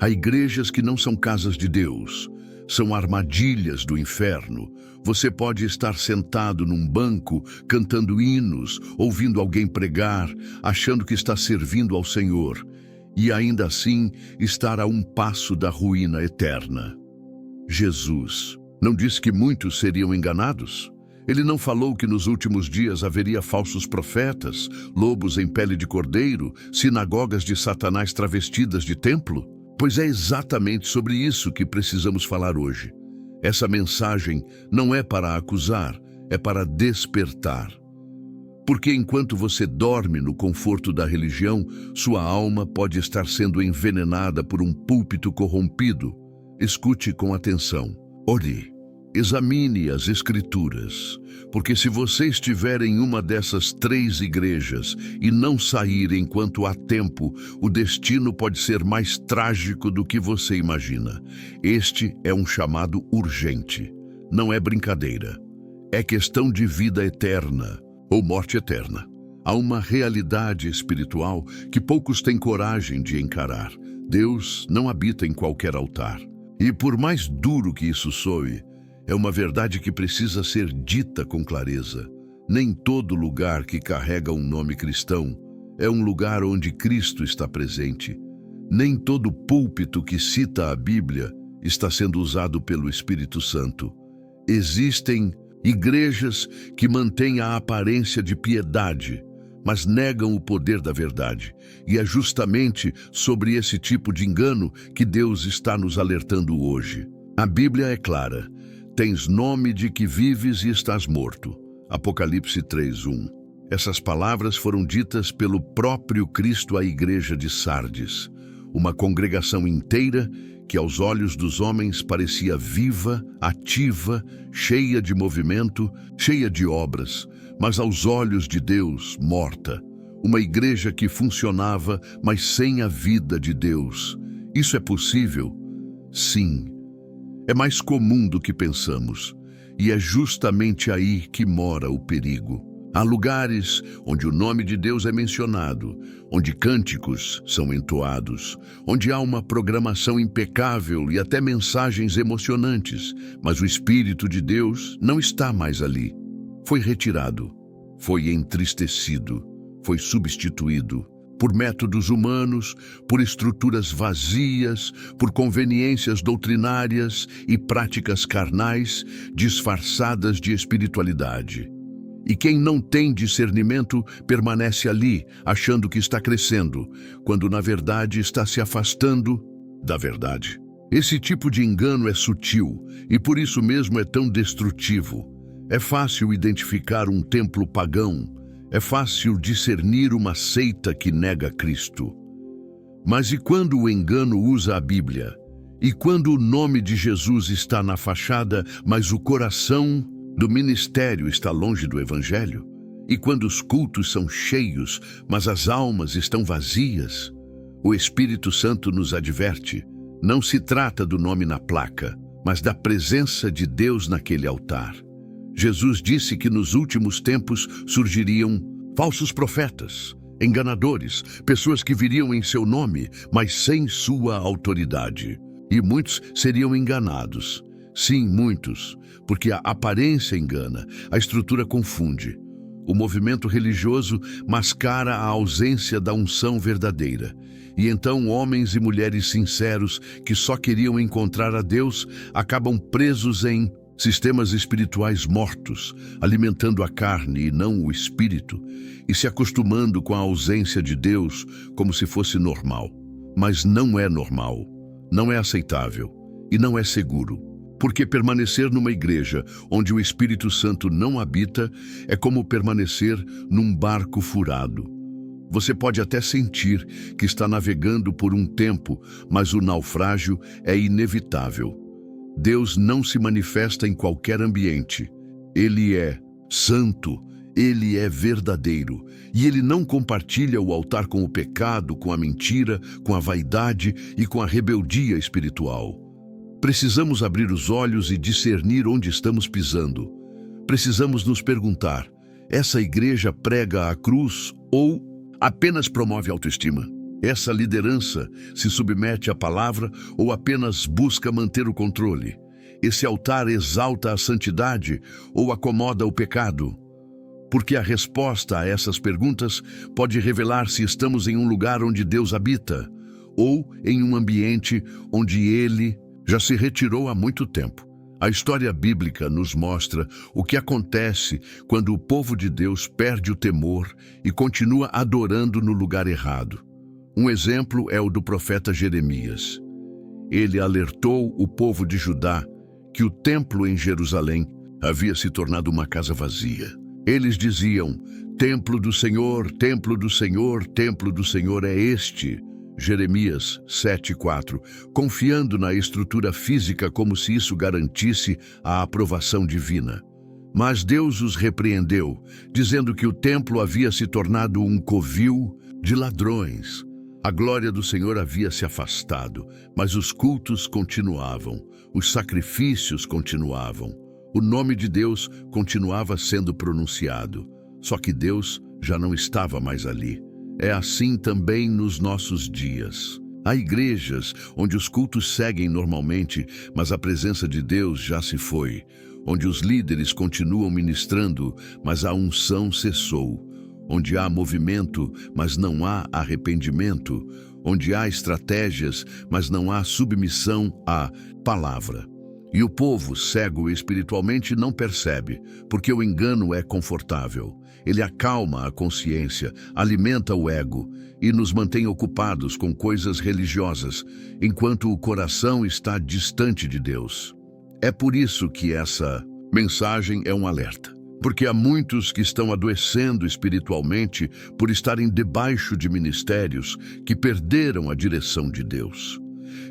Há igrejas que não são casas de Deus, são armadilhas do inferno. Você pode estar sentado num banco, cantando hinos, ouvindo alguém pregar, achando que está servindo ao Senhor, e ainda assim estar a um passo da ruína eterna. Jesus não disse que muitos seriam enganados? Ele não falou que nos últimos dias haveria falsos profetas, lobos em pele de cordeiro, sinagogas de Satanás travestidas de templo? Pois é exatamente sobre isso que precisamos falar hoje. Essa mensagem não é para acusar, é para despertar. Porque enquanto você dorme no conforto da religião, sua alma pode estar sendo envenenada por um púlpito corrompido. Escute com atenção. Ore. Examine as Escrituras, porque se você estiver em uma dessas 3 igrejas e não sair enquanto há tempo, o destino pode ser mais trágico do que você imagina. Este é um chamado urgente. Não é brincadeira. É questão de vida eterna ou morte eterna. Há uma realidade espiritual que poucos têm coragem de encarar. Deus não habita em qualquer altar. E por mais duro que isso soe, é uma verdade que precisa ser dita com clareza. Nem todo lugar que carrega um nome cristão é um lugar onde Cristo está presente. Nem todo púlpito que cita a Bíblia está sendo usado pelo Espírito Santo. Existem igrejas que mantêm a aparência de piedade, mas negam o poder da verdade. E é justamente sobre esse tipo de engano que Deus está nos alertando hoje. A Bíblia é clara. Tens nome de que vives e estás morto. Apocalipse 3:1. Essas palavras foram ditas pelo próprio Cristo à igreja de Sardes, uma congregação inteira que aos olhos dos homens parecia viva, ativa, cheia de movimento, cheia de obras, mas aos olhos de Deus, morta. Uma igreja que funcionava, mas sem a vida de Deus. Isso é possível? Sim. É mais comum do que pensamos, e é justamente aí que mora o perigo. Há lugares onde o nome de Deus é mencionado, onde cânticos são entoados, onde há uma programação impecável e até mensagens emocionantes, mas o Espírito de Deus não está mais ali. Foi retirado, foi entristecido, foi substituído por métodos humanos, por estruturas vazias, por conveniências doutrinárias e práticas carnais disfarçadas de espiritualidade. E quem não tem discernimento permanece ali, achando que está crescendo, quando na verdade está se afastando da verdade. Esse tipo de engano é sutil e por isso mesmo é tão destrutivo. É fácil identificar um templo pagão. É fácil discernir uma seita que nega Cristo. Mas e quando o engano usa a Bíblia? E quando o nome de Jesus está na fachada, mas o coração do ministério está longe do Evangelho? E quando os cultos são cheios, mas as almas estão vazias? O Espírito Santo nos adverte. Não se trata do nome na placa, mas da presença de Deus naquele altar. Jesus disse que nos últimos tempos surgiriam falsos profetas, enganadores, pessoas que viriam em seu nome, mas sem sua autoridade. E muitos seriam enganados. Sim, muitos, porque a aparência engana, a estrutura confunde. O movimento religioso mascara a ausência da unção verdadeira. E então homens e mulheres sinceros que só queriam encontrar a Deus acabam presos em sistemas espirituais mortos, alimentando a carne e não o espírito, e se acostumando com a ausência de Deus como se fosse normal. Mas não é normal, não é aceitável e não é seguro, porque permanecer numa igreja onde o Espírito Santo não habita é como permanecer num barco furado. Você pode até sentir que está navegando por um tempo, mas o naufrágio é inevitável. Deus não se manifesta em qualquer ambiente. Ele é santo, ele é verdadeiro, e ele não compartilha o altar com o pecado, com a mentira, com a vaidade e com a rebeldia espiritual. Precisamos abrir os olhos e discernir onde estamos pisando. Precisamos nos perguntar: essa igreja prega a cruz ou apenas promove autoestima? Essa liderança se submete à palavra ou apenas busca manter o controle? Esse altar exalta a santidade ou acomoda o pecado? Porque a resposta a essas perguntas pode revelar se estamos em um lugar onde Deus habita ou em um ambiente onde Ele já se retirou há muito tempo. A história bíblica nos mostra o que acontece quando o povo de Deus perde o temor e continua adorando no lugar errado. Um exemplo é o do profeta Jeremias. Ele alertou o povo de Judá que o templo em Jerusalém havia se tornado uma casa vazia. Eles diziam: templo do Senhor, templo do Senhor, templo do Senhor é este. Jeremias 7:4, confiando na estrutura física como se isso garantisse a aprovação divina. Mas Deus os repreendeu, dizendo que o templo havia se tornado um covil de ladrões. A glória do Senhor havia se afastado, mas os cultos continuavam, os sacrifícios continuavam, o nome de Deus continuava sendo pronunciado, só que Deus já não estava mais ali. É assim também nos nossos dias. Há igrejas onde os cultos seguem normalmente, mas a presença de Deus já se foi, onde os líderes continuam ministrando, mas a unção cessou, onde há movimento, mas não há arrependimento, onde há estratégias, mas não há submissão à palavra. E o povo, cego espiritualmente, não percebe, porque o engano é confortável. Ele acalma a consciência, alimenta o ego e nos mantém ocupados com coisas religiosas, enquanto o coração está distante de Deus. É por isso que essa mensagem é um alerta. Porque há muitos que estão adoecendo espiritualmente por estarem debaixo de ministérios que perderam a direção de Deus.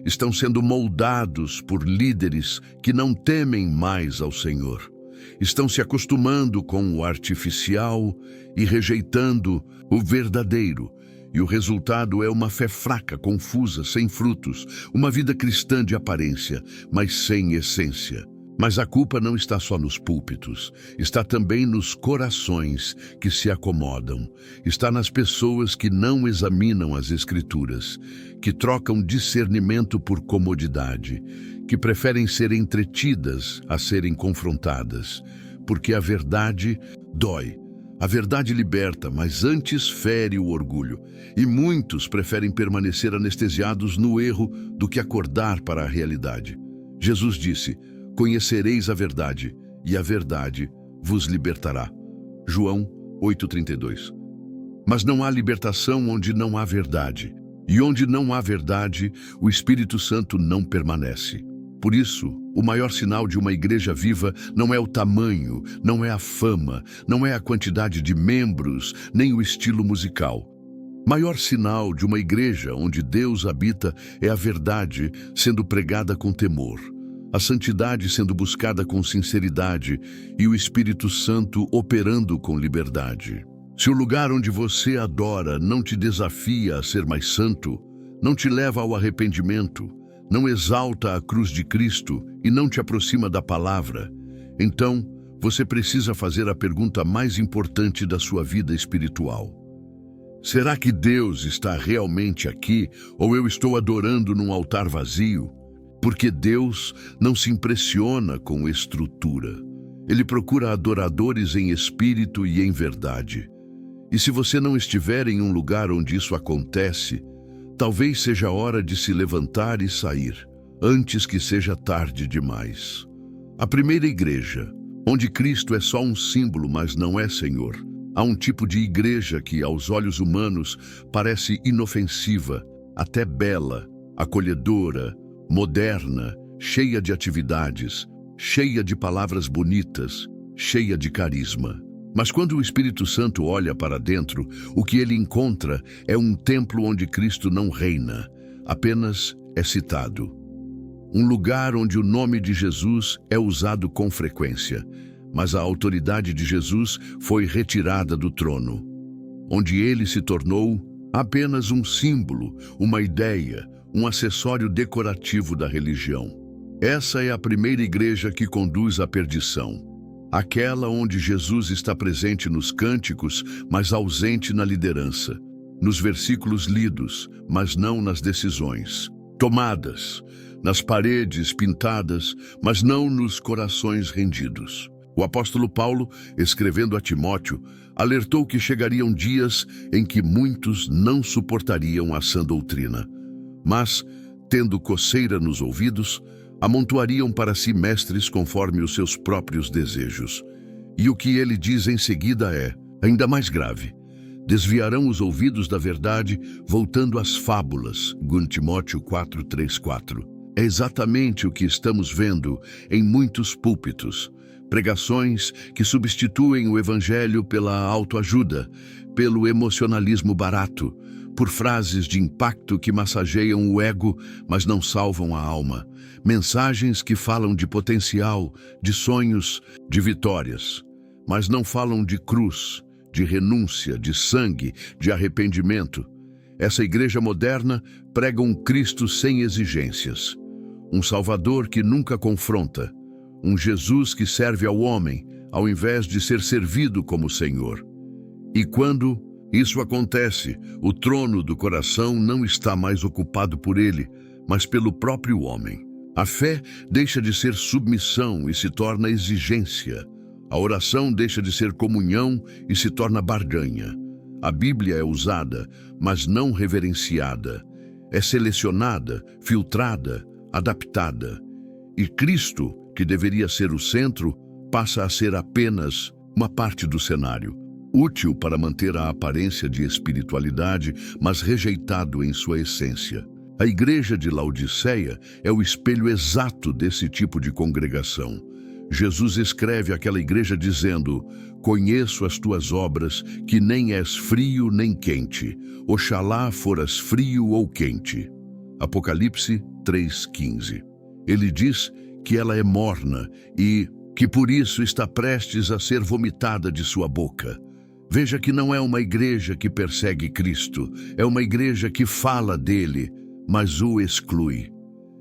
Estão sendo moldados por líderes que não temem mais ao Senhor. Estão se acostumando com o artificial e rejeitando o verdadeiro. E o resultado é uma fé fraca, confusa, sem frutos, uma vida cristã de aparência, mas sem essência. Mas a culpa não está só nos púlpitos, está também nos corações que se acomodam, está nas pessoas que não examinam as Escrituras, que trocam discernimento por comodidade, que preferem ser entretidas a serem confrontadas, porque a verdade dói. A verdade liberta, mas antes fere o orgulho. E muitos preferem permanecer anestesiados no erro do que acordar para a realidade. Jesus disse: conhecereis a verdade, e a verdade vos libertará. João 8:32. Mas não há libertação onde não há verdade. E onde não há verdade, o Espírito Santo não permanece. Por isso, o maior sinal de uma igreja viva não é o tamanho, não é a fama, não é a quantidade de membros, nem o estilo musical. Maior sinal de uma igreja onde Deus habita é a verdade sendo pregada com temor, a santidade sendo buscada com sinceridade e o Espírito Santo operando com liberdade. Se o lugar onde você adora não te desafia a ser mais santo, não te leva ao arrependimento, não exalta a cruz de Cristo e não te aproxima da palavra, então você precisa fazer a pergunta mais importante da sua vida espiritual. Será que Deus está realmente aqui ou eu estou adorando num altar vazio? Porque Deus não se impressiona com estrutura. Ele procura adoradores em espírito e em verdade. E se você não estiver em um lugar onde isso acontece, talvez seja a hora de se levantar e sair, antes que seja tarde demais. A primeira igreja, onde Cristo é só um símbolo, mas não é Senhor. Há um tipo de igreja que, aos olhos humanos, parece inofensiva, até bela, acolhedora, moderna, cheia de atividades, cheia de palavras bonitas, cheia de carisma. Mas quando o Espírito Santo olha para dentro, o que ele encontra é um templo onde Cristo não reina, apenas é citado. Um lugar onde o nome de Jesus é usado com frequência, mas a autoridade de Jesus foi retirada do trono, onde ele se tornou apenas um símbolo, uma ideia, um acessório decorativo da religião. Essa é a primeira igreja que conduz à perdição. Aquela onde Jesus está presente nos cânticos, mas ausente na liderança. nos versículos lidos, mas não nas decisões. Tomadas, nas paredes pintadas, mas não nos corações rendidos. O apóstolo Paulo, escrevendo a Timóteo, alertou que chegariam dias em que muitos não suportariam a sã doutrina, mas, tendo coceira nos ouvidos, amontoariam para si mestres conforme os seus próprios desejos. E o que ele diz em seguida é ainda mais grave. Desviarão os ouvidos da verdade, voltando às fábulas. 2 Timóteo 4:3-4. É exatamente o que estamos vendo em muitos púlpitos. Pregações que substituem o evangelho pela autoajuda, pelo emocionalismo barato, por frases de impacto que massageiam o ego, mas não salvam a alma. Mensagens que falam de potencial, de sonhos, de vitórias, mas não falam de cruz, de renúncia, de sangue, de arrependimento. Essa igreja moderna prega um Cristo sem exigências, um Salvador que nunca confronta, um Jesus que serve ao homem, ao invés de ser servido como Senhor. E quando isso acontece, o trono do coração não está mais ocupado por ele, mas pelo próprio homem. A fé deixa de ser submissão e se torna exigência. A oração deixa de ser comunhão e se torna barganha. A Bíblia é usada, mas não reverenciada. É selecionada, filtrada, adaptada. E Cristo, que deveria ser o centro, passa a ser apenas uma parte do cenário, útil para manter a aparência de espiritualidade, mas rejeitado em sua essência. A igreja de Laodiceia é o espelho exato desse tipo de congregação. Jesus escreve àquela igreja dizendo: "Conheço as tuas obras, que nem és frio nem quente. Oxalá foras frio ou quente." Apocalipse 3:15. Ele diz que ela é morna e que por isso está prestes a ser vomitada de sua boca. Veja que não é uma igreja que persegue Cristo, é uma igreja que fala dele, mas o exclui.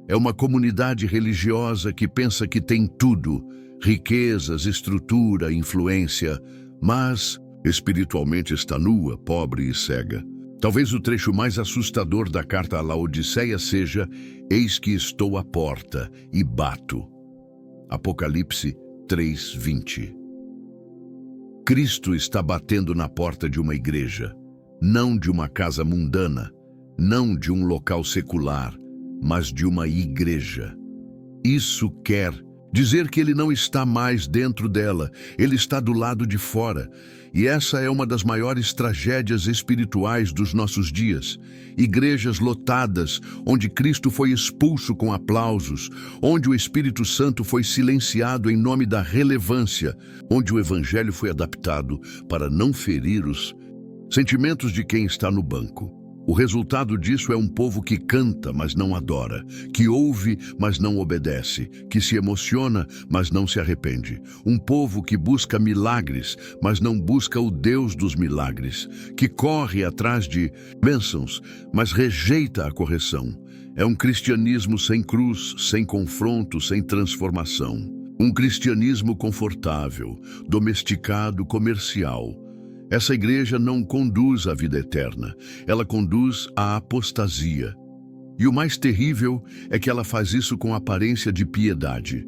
É uma comunidade religiosa que pensa que tem tudo, riquezas, estrutura, influência, mas espiritualmente está nua, pobre e cega. Talvez o trecho mais assustador da carta a Laodiceia seja: "Eis que estou à porta e bato." Apocalipse 3:20. Cristo está batendo na porta de uma igreja, não de uma casa mundana, não de um local secular, mas de uma igreja. Isso quer dizer que ele não está mais dentro dela, ele está do lado de fora. E essa é uma das maiores tragédias espirituais dos nossos dias. Igrejas lotadas, onde Cristo foi expulso com aplausos, onde o Espírito Santo foi silenciado em nome da relevância, onde o Evangelho foi adaptado para não ferir os sentimentos de quem está no banco. O resultado disso é um povo que canta, mas não adora, que ouve, mas não obedece, que se emociona, mas não se arrepende. Um povo que busca milagres, mas não busca o Deus dos milagres, que corre atrás de bênçãos, mas rejeita a correção. É um cristianismo sem cruz, sem confronto, sem transformação. Um cristianismo confortável, domesticado, comercial. Essa igreja não conduz à vida eterna, ela conduz à apostasia. E o mais terrível é que ela faz isso com aparência de piedade,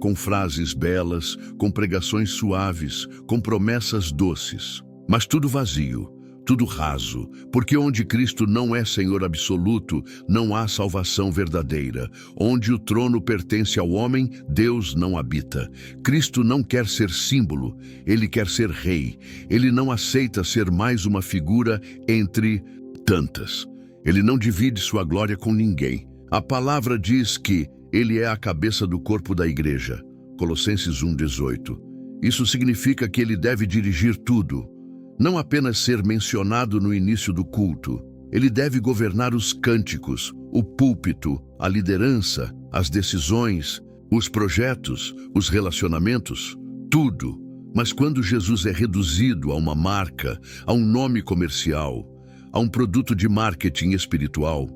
com frases belas, com pregações suaves, com promessas doces, mas tudo vazio, tudo raso, porque onde Cristo não é Senhor absoluto, não há salvação verdadeira. Onde o trono pertence ao homem, Deus não habita. Cristo não quer ser símbolo, ele quer ser rei. Ele não aceita ser mais uma figura entre tantas. Ele não divide sua glória com ninguém. A palavra diz que ele é a cabeça do corpo da igreja. Colossenses 1:18. Isso significa que ele deve dirigir tudo. Não apenas ser mencionado no início do culto. Ele deve governar os cânticos, o púlpito, a liderança, as decisões, os projetos, os relacionamentos, tudo. Mas quando Jesus é reduzido a uma marca, a um nome comercial, a um produto de marketing espiritual,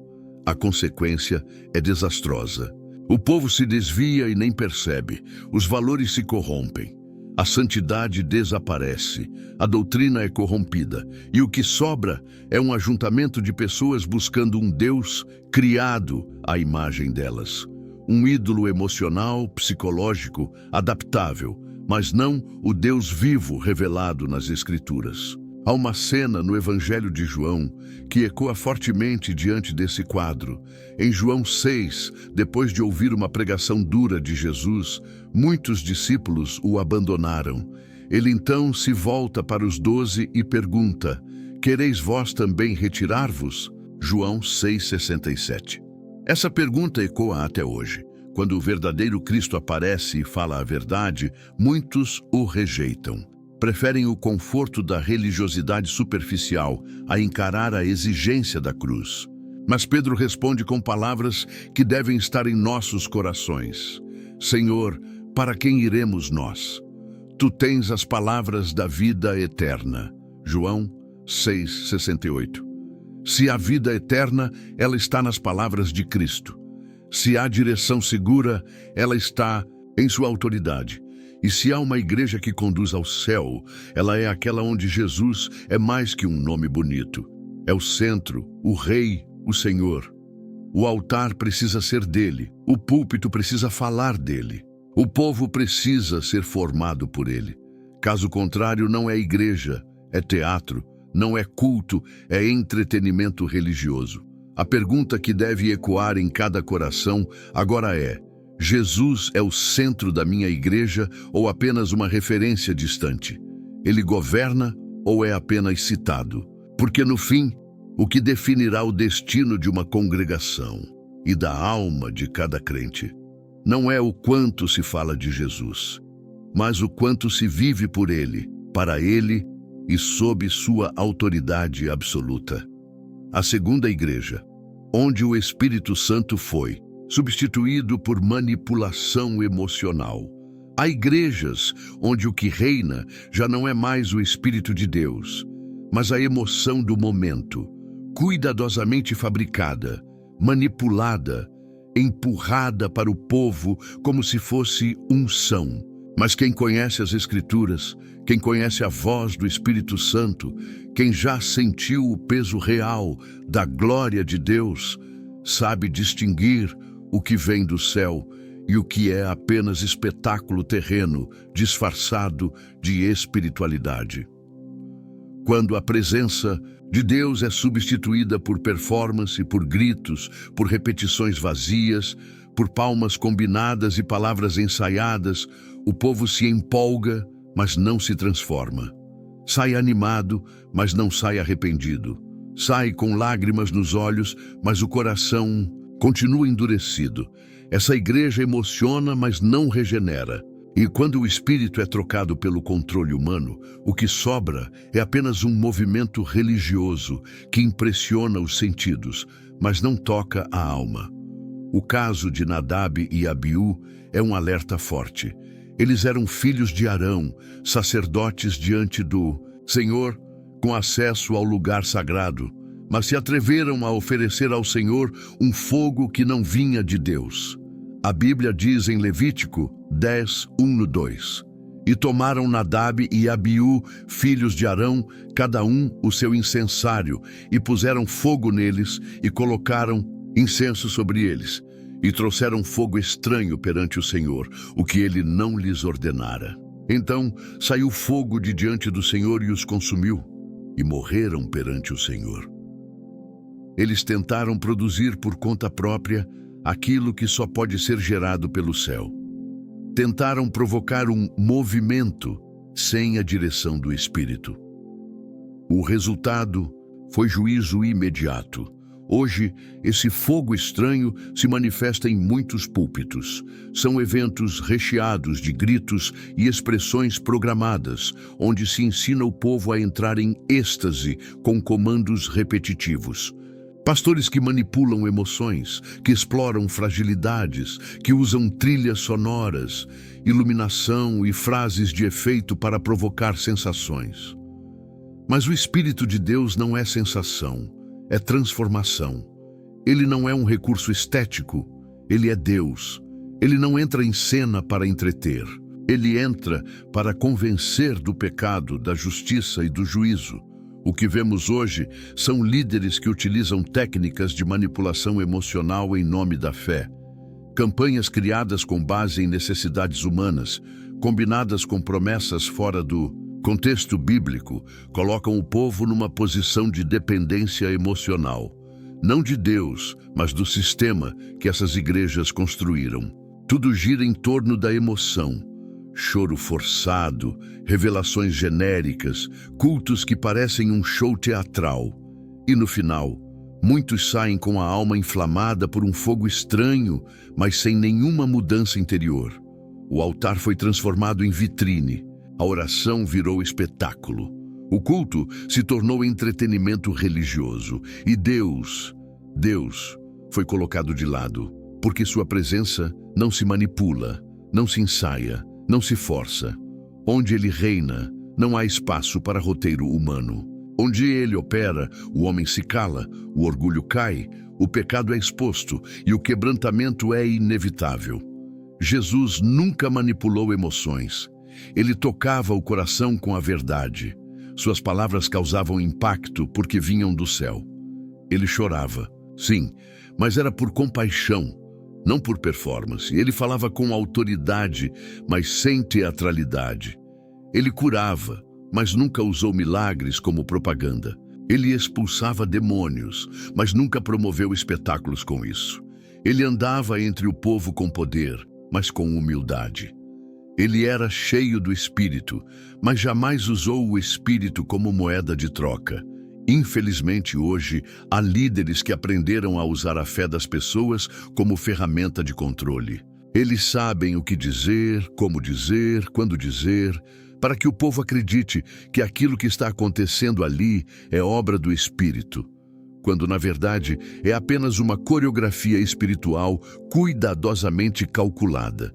a consequência é desastrosa. O povo se desvia e nem percebe. Os valores se corrompem. A santidade desaparece, a doutrina é corrompida, e o que sobra é um ajuntamento de pessoas buscando um Deus criado à imagem delas. Um ídolo emocional, psicológico, adaptável, mas não o Deus vivo revelado nas Escrituras. Há uma cena no Evangelho de João que ecoa fortemente diante desse quadro. Em João 6, depois de ouvir uma pregação dura de Jesus, muitos discípulos o abandonaram. Ele então se volta para os 12 e pergunta: "Quereis vós também retirar-vos?" João 6,67. Essa pergunta ecoa até hoje. Quando o verdadeiro Cristo aparece e fala a verdade, muitos o rejeitam. Preferem o conforto da religiosidade superficial a encarar a exigência da cruz. Mas Pedro responde com palavras que devem estar em nossos corações. Senhor, para quem iremos nós? Tu tens as palavras da vida eterna. João 6,68. Se há vida eterna, ela está nas palavras de Cristo. Se há direção segura, ela está em sua autoridade. E se há uma igreja que conduz ao céu, ela é aquela onde Jesus é mais que um nome bonito. É o centro, o Rei, o Senhor. O altar precisa ser dele, o púlpito precisa falar dele. O povo precisa ser formado por ele. Caso contrário, não é igreja, é teatro, não é culto, é entretenimento religioso. A pergunta que deve ecoar em cada coração agora é: Jesus é o centro da minha igreja ou apenas uma referência distante? Ele governa ou é apenas citado? Porque no fim, o que definirá o destino de uma congregação e da alma de cada crente não é o quanto se fala de Jesus, mas o quanto se vive por ele, para ele e sob sua autoridade absoluta. A segunda igreja, onde o Espírito Santo foi substituído por manipulação emocional. Há igrejas onde o que reina já não é mais o Espírito de Deus, mas a emoção do momento, cuidadosamente fabricada, manipulada, empurrada para o povo como se fosse unção. Mas quem conhece as Escrituras, quem conhece a voz do Espírito Santo, quem já sentiu o peso real da glória de Deus, sabe distinguir o que vem do céu e o que é apenas espetáculo terreno disfarçado de espiritualidade. Quando a presença de Deus é substituída por performance, por gritos, por repetições vazias, por palmas combinadas e palavras ensaiadas, o povo se empolga, mas não se transforma. Sai animado, mas não sai arrependido. Sai com lágrimas nos olhos, mas o coração continua endurecido. Essa igreja emociona, mas não regenera. E quando o espírito é trocado pelo controle humano, o que sobra é apenas um movimento religioso que impressiona os sentidos, mas não toca a alma. O caso de Nadab e Abiú é um alerta forte. Eles eram filhos de Arão, sacerdotes diante do Senhor, com acesso ao lugar sagrado, mas se atreveram a oferecer ao Senhor um fogo que não vinha de Deus. A Bíblia diz em Levítico 10, 1-2: "E tomaram Nadab e Abiú, filhos de Arão, cada um o seu incensário, e puseram fogo neles, e colocaram incenso sobre eles, e trouxeram fogo estranho perante o Senhor, o que ele não lhes ordenara. Então saiu fogo de diante do Senhor e os consumiu, e morreram perante o Senhor." Eles tentaram produzir por conta própria aquilo que só pode ser gerado pelo céu. Tentaram provocar um movimento sem a direção do Espírito. O resultado foi juízo imediato. Hoje, esse fogo estranho se manifesta em muitos púlpitos. São eventos recheados de gritos e expressões programadas, onde se ensina o povo a entrar em êxtase com comandos repetitivos. Pastores que manipulam emoções, que exploram fragilidades, que usam trilhas sonoras, iluminação e frases de efeito para provocar sensações. Mas o Espírito de Deus não é sensação, é transformação. Ele não é um recurso estético, ele é Deus. Ele não entra em cena para entreter. Ele entra para convencer do pecado, da justiça e do juízo. O que vemos hoje são líderes que utilizam técnicas de manipulação emocional em nome da fé. Campanhas criadas com base em necessidades humanas, combinadas com promessas fora do contexto bíblico, colocam o povo numa posição de dependência emocional. Não de Deus, mas do sistema que essas igrejas construíram. Tudo gira em torno da emoção. Choro forçado, revelações genéricas, cultos que parecem um show teatral. E no final, muitos saem com a alma inflamada por um fogo estranho, mas sem nenhuma mudança interior. O altar foi transformado em vitrine. A oração virou espetáculo. O culto se tornou entretenimento religioso. E Deus foi colocado de lado, porque sua presença não se manipula, não se ensaia, não se força. Onde ele reina, não há espaço para roteiro humano. Onde ele opera, o homem se cala, o orgulho cai, o pecado é exposto e o quebrantamento é inevitável. Jesus nunca manipulou emoções. Ele tocava o coração com a verdade. Suas palavras causavam impacto porque vinham do céu. Ele chorava, sim, mas era por compaixão, não por performance. Ele falava com autoridade, mas sem teatralidade. Ele curava, mas nunca usou milagres como propaganda. Ele expulsava demônios, mas nunca promoveu espetáculos com isso. Ele andava entre o povo com poder, mas com humildade. Ele era cheio do Espírito, mas jamais usou o Espírito como moeda de troca. Infelizmente, hoje, há líderes que aprenderam a usar a fé das pessoas como ferramenta de controle. Eles sabem o que dizer, como dizer, quando dizer, para que o povo acredite que aquilo que está acontecendo ali é obra do Espírito, quando, na verdade, é apenas uma coreografia espiritual cuidadosamente calculada.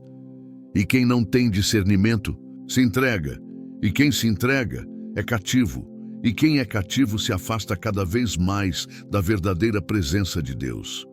E quem não tem discernimento se entrega, e quem se entrega é cativo, e quem é cativo se afasta cada vez mais da verdadeira presença de Deus.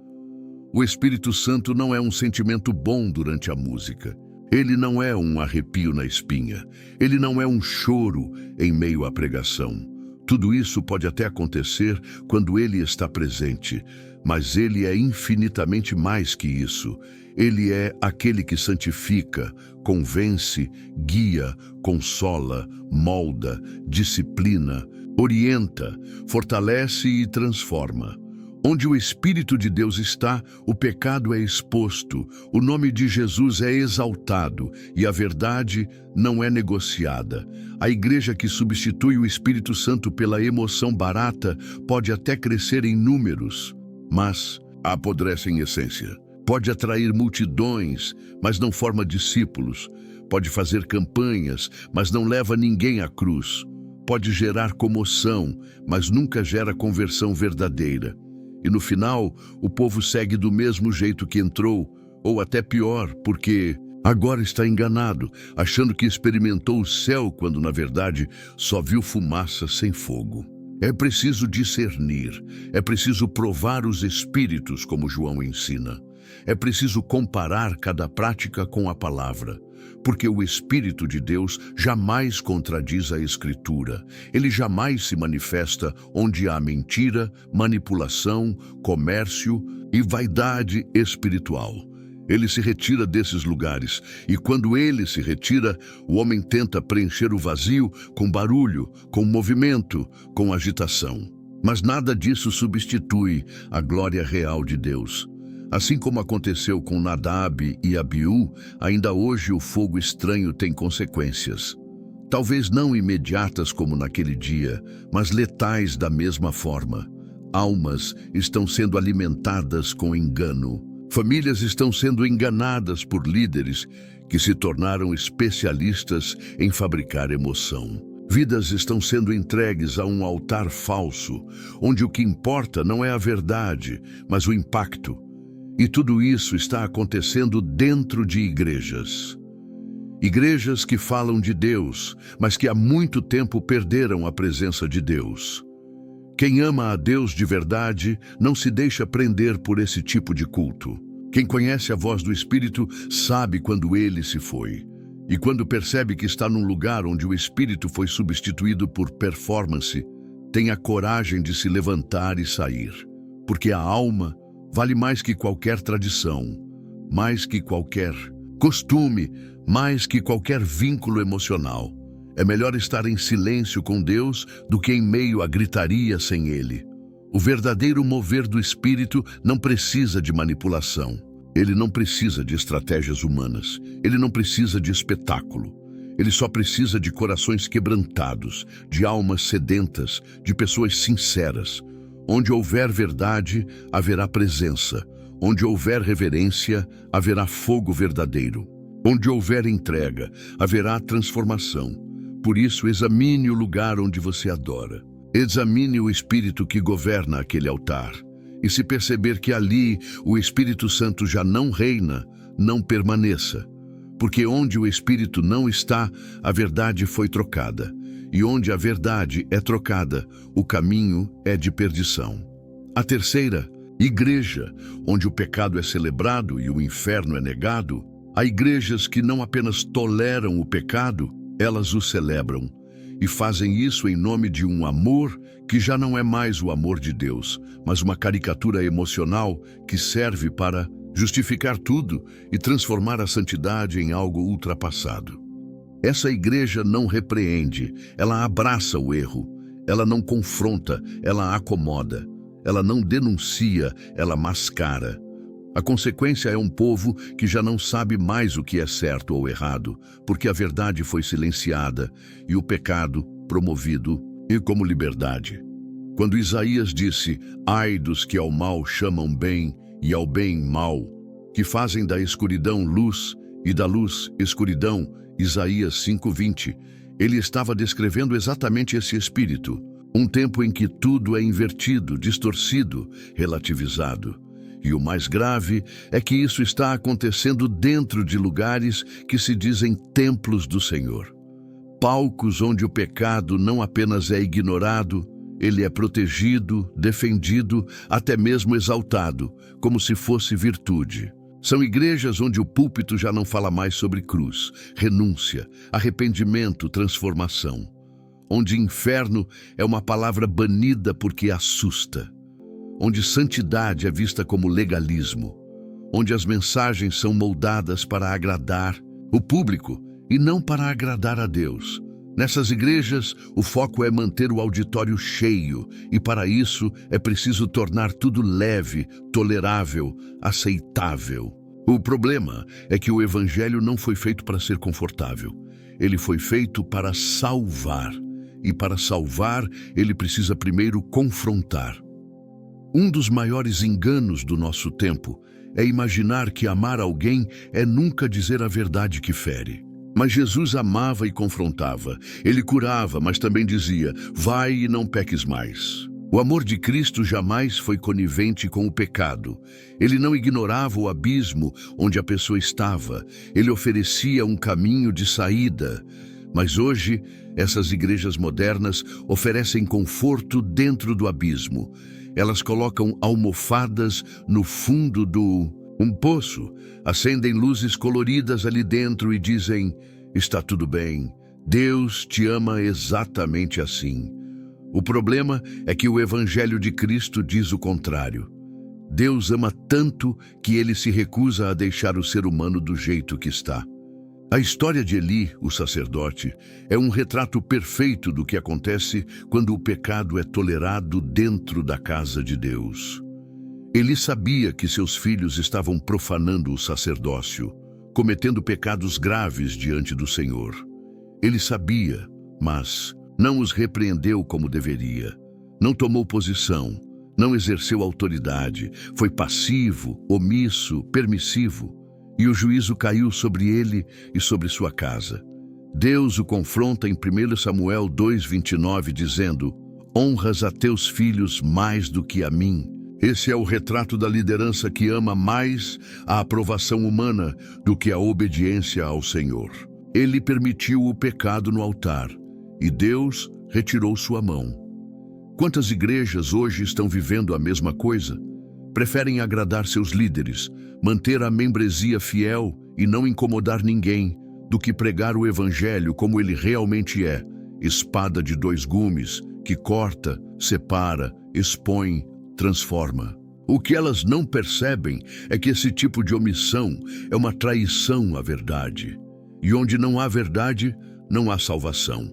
O Espírito Santo não é um sentimento bom durante a música. Ele não é um arrepio na espinha. Ele não é um choro em meio à pregação. Tudo isso pode até acontecer quando ele está presente, mas ele é infinitamente mais que isso. Ele é aquele que santifica, convence, guia, consola, molda, disciplina, orienta, fortalece e transforma. Onde o Espírito de Deus está, o pecado é exposto, o nome de Jesus é exaltado e a verdade não é negociada. A igreja que substitui o Espírito Santo pela emoção barata pode até crescer em números, mas apodrece em essência. Pode atrair multidões, mas não forma discípulos. Pode fazer campanhas, mas não leva ninguém à cruz. Pode gerar comoção, mas nunca gera conversão verdadeira. E no final, o povo segue do mesmo jeito que entrou, ou até pior, porque agora está enganado, achando que experimentou o céu quando, na verdade, só viu fumaça sem fogo. É preciso discernir, é preciso provar os espíritos, como João ensina. É preciso comparar cada prática com a palavra, porque o Espírito de Deus jamais contradiz a Escritura. Ele jamais se manifesta onde há mentira, manipulação, comércio e vaidade espiritual. Ele se retira desses lugares, e quando ele se retira, o homem tenta preencher o vazio com barulho, com movimento, com agitação. Mas nada disso substitui a glória real de Deus. Assim como aconteceu com Nadab e Abiú, ainda hoje o fogo estranho tem consequências. Talvez não imediatas como naquele dia, mas letais da mesma forma. Almas estão sendo alimentadas com engano. Famílias estão sendo enganadas por líderes que se tornaram especialistas em fabricar emoção. Vidas estão sendo entregues a um altar falso, onde o que importa não é a verdade, mas o impacto. E tudo isso está acontecendo dentro de igrejas. Igrejas que falam de Deus, mas que há muito tempo perderam a presença de Deus. Quem ama a Deus de verdade não se deixa prender por esse tipo de culto. Quem conhece a voz do Espírito sabe quando ele se foi. E quando percebe que está num lugar onde o espírito foi substituído por performance, tenha coragem de se levantar e sair. Porque a alma vale mais que qualquer tradição, mais que qualquer costume, mais que qualquer vínculo emocional. É melhor estar em silêncio com Deus do que em meio à gritaria sem Ele. O verdadeiro mover do Espírito não precisa de manipulação. Ele não precisa de estratégias humanas. Ele não precisa de espetáculo. Ele só precisa de corações quebrantados, de almas sedentas, de pessoas sinceras. Onde houver verdade, haverá presença. Onde houver reverência, haverá fogo verdadeiro. Onde houver entrega, haverá transformação. Por isso, examine o lugar onde você adora. Examine o Espírito que governa aquele altar. E se perceber que ali o Espírito Santo já não reina, não permaneça. Porque onde o Espírito não está, a verdade foi trocada. E onde a verdade é trocada, o caminho é de perdição. A terceira, igreja, onde o pecado é celebrado e o inferno é negado. Há igrejas que não apenas toleram o pecado, elas o celebram. E fazem isso em nome de um amor que já não é mais o amor de Deus, mas uma caricatura emocional que serve para justificar tudo e transformar a santidade em algo ultrapassado. Essa igreja não repreende, ela abraça o erro. Ela não confronta, ela acomoda. Ela não denuncia, ela mascara. A consequência é um povo que já não sabe mais o que é certo ou errado, porque a verdade foi silenciada e o pecado promovido e como liberdade. Quando Isaías disse, ai dos que ao mal chamam bem e ao bem mal, que fazem da escuridão luz e da luz escuridão, Isaías 5:20, ele estava descrevendo exatamente esse espírito, um tempo em que tudo é invertido, distorcido, relativizado. E o mais grave é que isso está acontecendo dentro de lugares que se dizem templos do Senhor. Palcos onde o pecado não apenas é ignorado, ele é protegido, defendido, até mesmo exaltado, como se fosse virtude. São igrejas onde o púlpito já não fala mais sobre cruz, renúncia, arrependimento, transformação. Onde inferno é uma palavra banida porque assusta. Onde santidade é vista como legalismo, onde as mensagens são moldadas para agradar o público e não para agradar a Deus. Nessas igrejas, o foco é manter o auditório cheio e para isso é preciso tornar tudo leve, tolerável, aceitável. O problema é que o evangelho não foi feito para ser confortável. Ele foi feito para salvar. E para salvar, ele precisa primeiro confrontar. Um dos maiores enganos do nosso tempo é imaginar que amar alguém é nunca dizer a verdade que fere. Mas Jesus amava e confrontava. Ele curava, mas também dizia, vai e não peques mais. O amor de Cristo jamais foi conivente com o pecado. Ele não ignorava o abismo onde a pessoa estava. Ele oferecia um caminho de saída. Mas hoje, essas igrejas modernas oferecem conforto dentro do abismo. Elas colocam almofadas no fundo um poço, acendem luzes coloridas ali dentro e dizem, está tudo bem, Deus te ama exatamente assim. O problema é que o Evangelho de Cristo diz o contrário. Deus ama tanto que ele se recusa a deixar o ser humano do jeito que está. A história de Eli, o sacerdote, é um retrato perfeito do que acontece quando o pecado é tolerado dentro da casa de Deus. Eli sabia que seus filhos estavam profanando o sacerdócio, cometendo pecados graves diante do Senhor. Ele sabia, mas não os repreendeu como deveria. Não tomou posição, não exerceu autoridade, foi passivo, omisso, permissivo. E o juízo caiu sobre ele e sobre sua casa. Deus o confronta em 1 Samuel 2:29, dizendo, honras a teus filhos mais do que a mim. Esse é o retrato da liderança que ama mais a aprovação humana do que a obediência ao Senhor. Ele permitiu o pecado no altar e Deus retirou sua mão. Quantas igrejas hoje estão vivendo a mesma coisa? Preferem agradar seus líderes, manter a membresia fiel e não incomodar ninguém, do que pregar o evangelho como ele realmente é, espada de dois gumes, que corta, separa, expõe, transforma. O que elas não percebem é que esse tipo de omissão é uma traição à verdade. E onde não há verdade, não há salvação.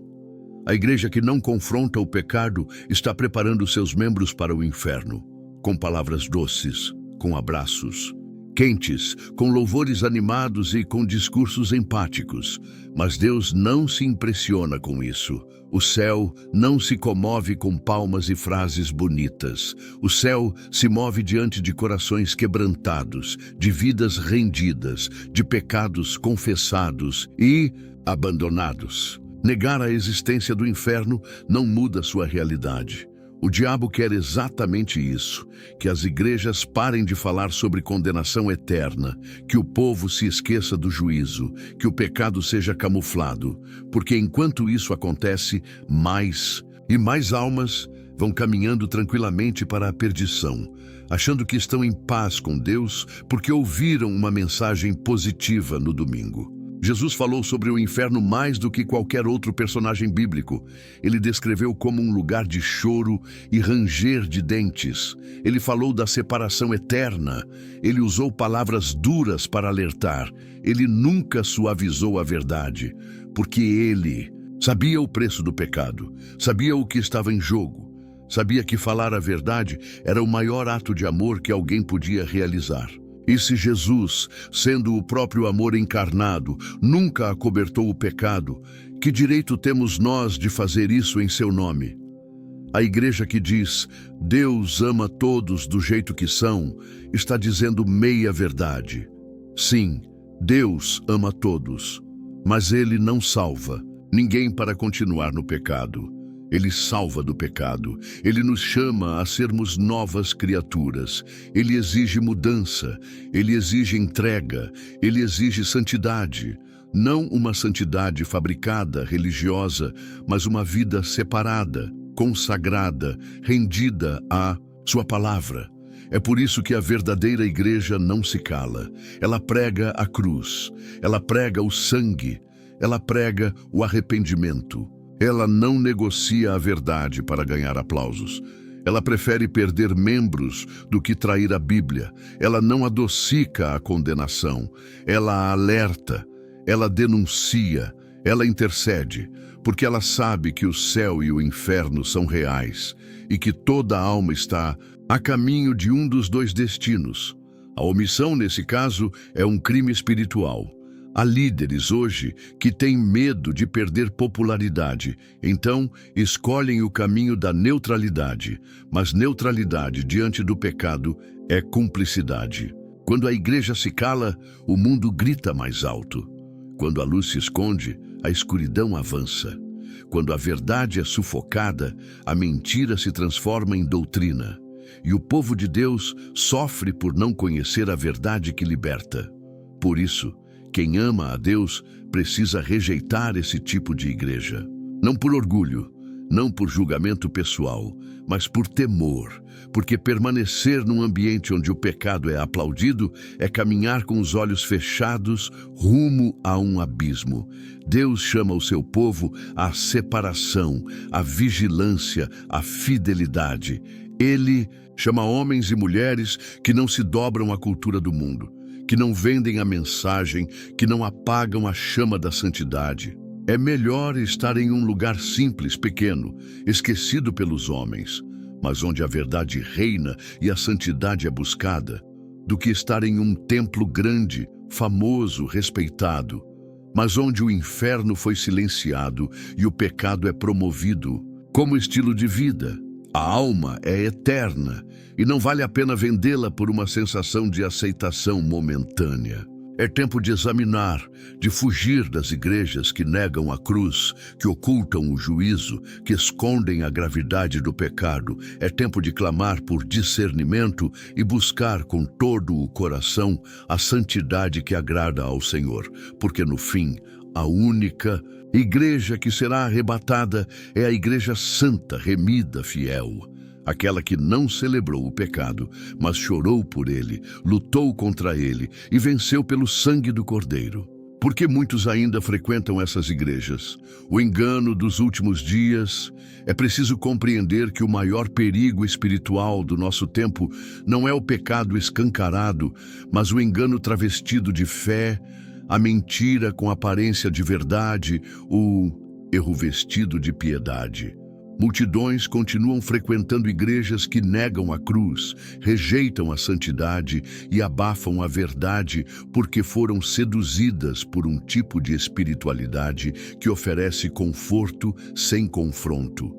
A igreja que não confronta o pecado está preparando seus membros para o inferno, com palavras doces, com abraços quentes, com louvores animados e com discursos empáticos. Mas Deus não se impressiona com isso. O céu não se comove com palmas e frases bonitas. O céu se move diante de corações quebrantados, de vidas rendidas, de pecados confessados e abandonados. Negar a existência do inferno não muda sua realidade. O diabo quer exatamente isso, que as igrejas parem de falar sobre condenação eterna, que o povo se esqueça do juízo, que o pecado seja camuflado, porque enquanto isso acontece, mais e mais almas vão caminhando tranquilamente para a perdição, achando que estão em paz com Deus porque ouviram uma mensagem positiva no domingo. Jesus falou sobre o inferno mais do que qualquer outro personagem bíblico. Ele descreveu como um lugar de choro e ranger de dentes. Ele falou da separação eterna. Ele usou palavras duras para alertar. Ele nunca suavizou a verdade, porque ele sabia o preço do pecado, sabia o que estava em jogo, sabia que falar a verdade era o maior ato de amor que alguém podia realizar. E se Jesus, sendo o próprio amor encarnado, nunca acobertou o pecado, que direito temos nós de fazer isso em seu nome? A igreja que diz, Deus ama todos do jeito que são, está dizendo meia verdade. Sim, Deus ama todos, mas Ele não salva ninguém para continuar no pecado. Ele salva do pecado. Ele nos chama a sermos novas criaturas. Ele exige mudança. Ele exige entrega. Ele exige santidade. Não uma santidade fabricada, religiosa, mas uma vida separada, consagrada, rendida à sua palavra. É por isso que a verdadeira igreja não se cala. Ela prega a cruz. Ela prega o sangue. Ela prega o arrependimento. Ela não negocia a verdade para ganhar aplausos. Ela prefere perder membros do que trair a Bíblia. Ela não adocica a condenação. Ela a alerta. Ela denuncia. Ela intercede. Porque ela sabe que o céu e o inferno são reais e que toda alma está a caminho de um dos dois destinos. A omissão, nesse caso, é um crime espiritual. Há líderes hoje que têm medo de perder popularidade, então escolhem o caminho da neutralidade. Mas neutralidade diante do pecado é cumplicidade. Quando a igreja se cala, o mundo grita mais alto. Quando a luz se esconde, a escuridão avança. Quando a verdade é sufocada, a mentira se transforma em doutrina. E o povo de Deus sofre por não conhecer a verdade que liberta. Por isso, quem ama a Deus precisa rejeitar esse tipo de igreja. Não por orgulho, não por julgamento pessoal, mas por temor, porque permanecer num ambiente onde o pecado é aplaudido é caminhar com os olhos fechados rumo a um abismo. Deus chama o seu povo à separação, à vigilância, à fidelidade. Ele chama homens e mulheres que não se dobram à cultura do mundo, que não vendem a mensagem, que não apagam a chama da santidade. É melhor estar em um lugar simples, pequeno, esquecido pelos homens, mas onde a verdade reina e a santidade é buscada, do que estar em um templo grande, famoso, respeitado, mas onde o inferno foi silenciado e o pecado é promovido como estilo de vida. A alma é eterna e não vale a pena vendê-la por uma sensação de aceitação momentânea. É tempo de examinar, de fugir das igrejas que negam a cruz, que ocultam o juízo, que escondem a gravidade do pecado. É tempo de clamar por discernimento e buscar com todo o coração a santidade que agrada ao Senhor, porque no fim, a única igreja que será arrebatada é a igreja santa, remida, fiel. Aquela que não celebrou o pecado, mas chorou por ele, lutou contra ele e venceu pelo sangue do Cordeiro. Por que muitos ainda frequentam essas igrejas? O engano dos últimos dias. É preciso compreender que o maior perigo espiritual do nosso tempo não é o pecado escancarado, mas o engano travestido de fé, a mentira com aparência de verdade, o erro vestido de piedade. Multidões continuam frequentando igrejas que negam a cruz, rejeitam a santidade e abafam a verdade porque foram seduzidas por um tipo de espiritualidade que oferece conforto sem confronto,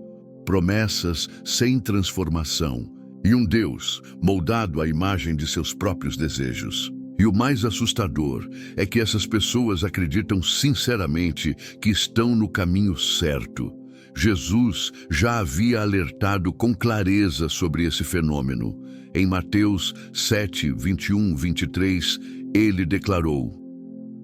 promessas sem transformação e um Deus moldado à imagem de seus próprios desejos. E o mais assustador é que essas pessoas acreditam sinceramente que estão no caminho certo. Jesus já havia alertado com clareza sobre esse fenômeno. Em Mateus 7, 21, 23, ele declarou: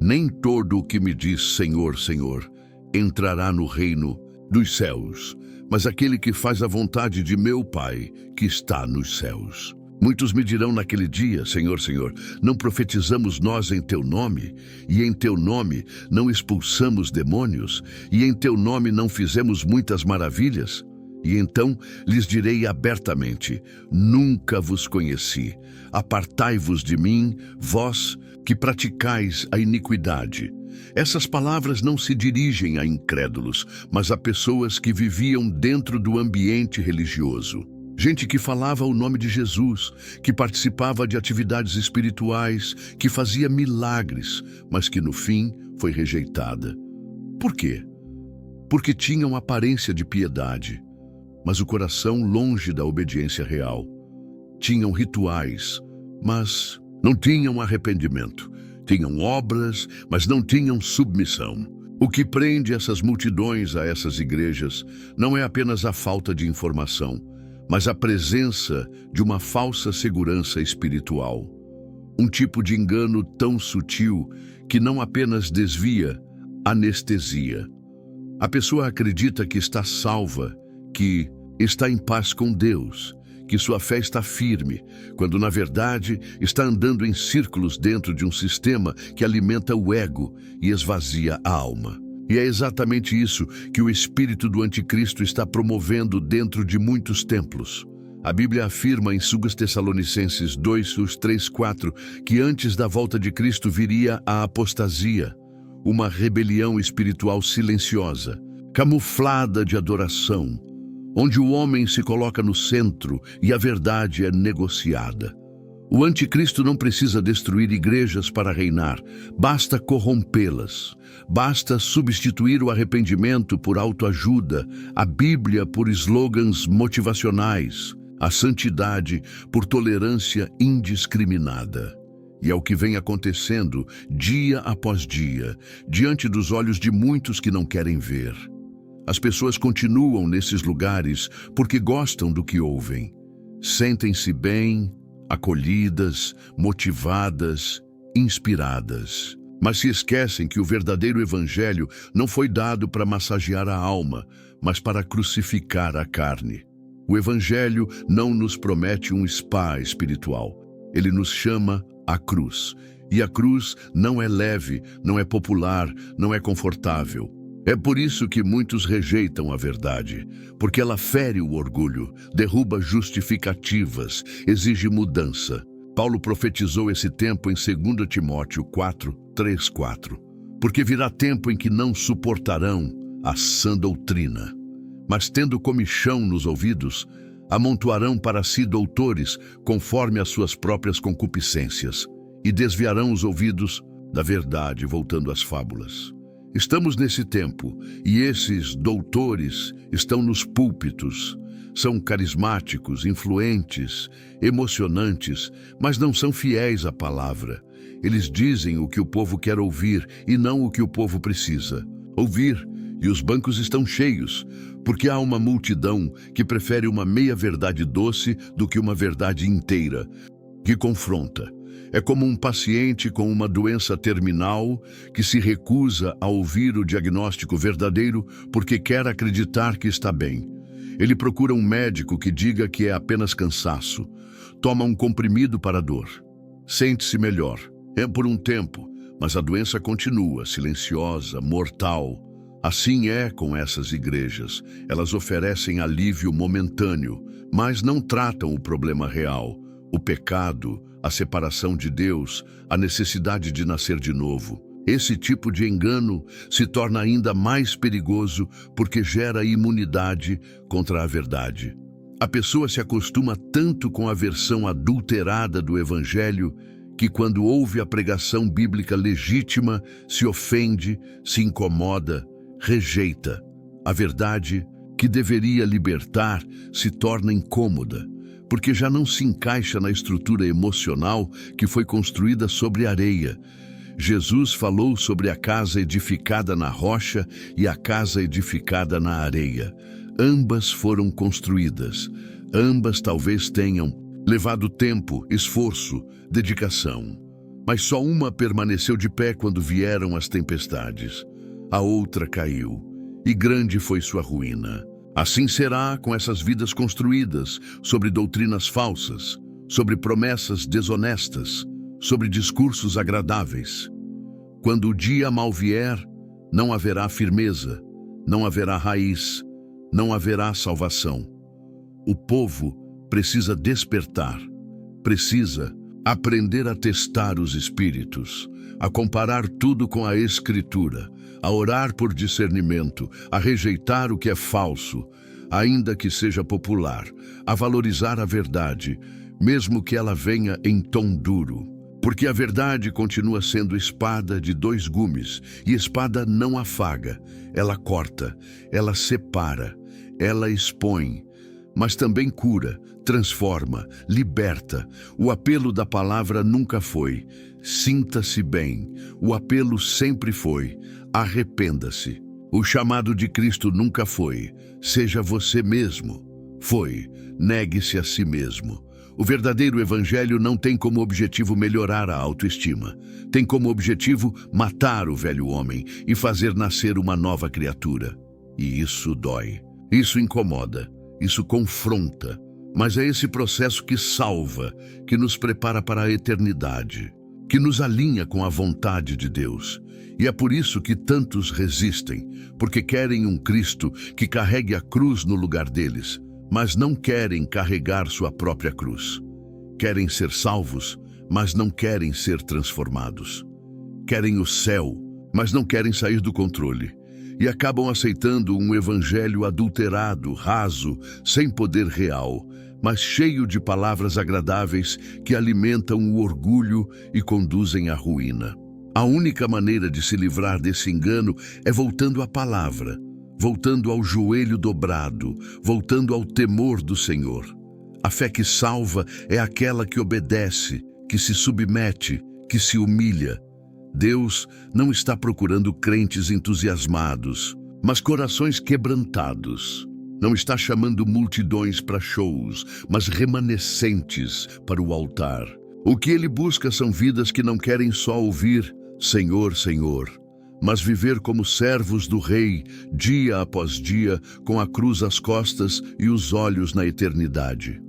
"Nem todo o que me diz Senhor, Senhor, entrará no reino dos céus, mas aquele que faz a vontade de meu Pai, que está nos céus." Muitos me dirão naquele dia: Senhor, Senhor, não profetizamos nós em teu nome? E em teu nome não expulsamos demônios? E em teu nome não fizemos muitas maravilhas? E então lhes direi abertamente: nunca vos conheci. Apartai-vos de mim, vós que praticais a iniquidade. Essas palavras não se dirigem a incrédulos, mas a pessoas que viviam dentro do ambiente religioso. Gente que falava o nome de Jesus, que participava de atividades espirituais, que fazia milagres, mas que no fim foi rejeitada. Por quê? Porque tinham aparência de piedade, mas o coração longe da obediência real. Tinham rituais, mas não tinham arrependimento. Tinham obras, mas não tinham submissão. O que prende essas multidões a essas igrejas não é apenas a falta de informação, mas a presença de uma falsa segurança espiritual. Um tipo de engano tão sutil que não apenas desvia, anestesia. A pessoa acredita que está salva, que está em paz com Deus, que sua fé está firme, quando na verdade está andando em círculos dentro de um sistema que alimenta o ego e esvazia a alma. E é exatamente isso que o espírito do anticristo está promovendo dentro de muitos templos. A Bíblia afirma em 2 Tessalonicenses 2, 3, 4, que antes da volta de Cristo viria a apostasia, uma rebelião espiritual silenciosa, camuflada de adoração, onde o homem se coloca no centro e a verdade é negociada. O anticristo não precisa destruir igrejas para reinar, basta corrompê-las. Basta substituir o arrependimento por autoajuda, a Bíblia por slogans motivacionais, a santidade por tolerância indiscriminada. E é o que vem acontecendo dia após dia, diante dos olhos de muitos que não querem ver. As pessoas continuam nesses lugares porque gostam do que ouvem. Sentem-se bem, acolhidas, motivadas, inspiradas. Mas se esquecem que o verdadeiro evangelho não foi dado para massagear a alma, mas para crucificar a carne. O evangelho não nos promete um spa espiritual. Ele nos chama à cruz. E a cruz não é leve, não é popular, não é confortável. É por isso que muitos rejeitam a verdade, porque ela fere o orgulho, derruba justificativas, exige mudança. Paulo profetizou esse tempo em 2 Timóteo 4, 3, 4. Porque virá tempo em que não suportarão a sã doutrina, mas tendo comichão nos ouvidos, amontoarão para si doutores conforme as suas próprias concupiscências, e desviarão os ouvidos da verdade, voltando às fábulas. Estamos nesse tempo, e esses doutores estão nos púlpitos. São carismáticos, influentes, emocionantes, mas não são fiéis à palavra. Eles dizem o que o povo quer ouvir e não o que o povo precisa ouvir. E os bancos estão cheios, porque há uma multidão que prefere uma meia-verdade doce do que uma verdade inteira, que confronta. É como um paciente com uma doença terminal que se recusa a ouvir o diagnóstico verdadeiro porque quer acreditar que está bem. Ele procura um médico que diga que é apenas cansaço. Toma um comprimido para a dor. Sente-se melhor. É por um tempo, mas a doença continua, silenciosa, mortal. Assim é com essas igrejas. Elas oferecem alívio momentâneo, mas não tratam o problema real, o pecado, a separação de Deus, a necessidade de nascer de novo. Esse tipo de engano se torna ainda mais perigoso porque gera imunidade contra a verdade. A pessoa se acostuma tanto com a versão adulterada do Evangelho que, quando ouve a pregação bíblica legítima, se ofende, se incomoda, rejeita. A verdade, que deveria libertar, se torna incômoda, porque já não se encaixa na estrutura emocional que foi construída sobre areia. Jesus falou sobre a casa edificada na rocha e a casa edificada na areia. Ambas foram construídas. Ambas talvez tenham levado tempo, esforço, dedicação. Mas só uma permaneceu de pé quando vieram as tempestades. A outra caiu, e grande foi sua ruína. Assim será com essas vidas construídas sobre doutrinas falsas, sobre promessas desonestas, sobre discursos agradáveis. Quando o dia mal vier, não haverá firmeza, não haverá raiz, não haverá salvação. O povo precisa despertar, precisa aprender a testar os espíritos, a comparar tudo com a Escritura, a orar por discernimento, a rejeitar o que é falso, ainda que seja popular, a valorizar a verdade, mesmo que ela venha em tom duro. Porque a verdade continua sendo espada de dois gumes, e espada não afaga, ela corta, ela separa, ela expõe, mas também cura, transforma, liberta. O apelo da palavra nunca foi: sinta-se bem. O apelo sempre foi: arrependa-se. O chamado de Cristo nunca foi: seja você mesmo. Foi: negue-se a si mesmo. O verdadeiro evangelho não tem como objetivo melhorar a autoestima. Tem como objetivo matar o velho homem e fazer nascer uma nova criatura. E isso dói. Isso incomoda. Isso confronta. Mas é esse processo que salva, que nos prepara para a eternidade, que nos alinha com a vontade de Deus. E é por isso que tantos resistem, porque querem um Cristo que carregue a cruz no lugar deles, mas não querem carregar sua própria cruz. Querem ser salvos, mas não querem ser transformados. Querem o céu, mas não querem sair do controle. E acabam aceitando um evangelho adulterado, raso, sem poder real, mas cheio de palavras agradáveis que alimentam o orgulho e conduzem à ruína. A única maneira de se livrar desse engano é voltando à palavra, voltando ao joelho dobrado, voltando ao temor do Senhor. A fé que salva é aquela que obedece, que se submete, que se humilha. Deus não está procurando crentes entusiasmados, mas corações quebrantados. Não está chamando multidões para shows, mas remanescentes para o altar. O que ele busca são vidas que não querem só ouvir Senhor, Senhor, mas viver como servos do Rei, dia após dia, com a cruz às costas e os olhos na eternidade.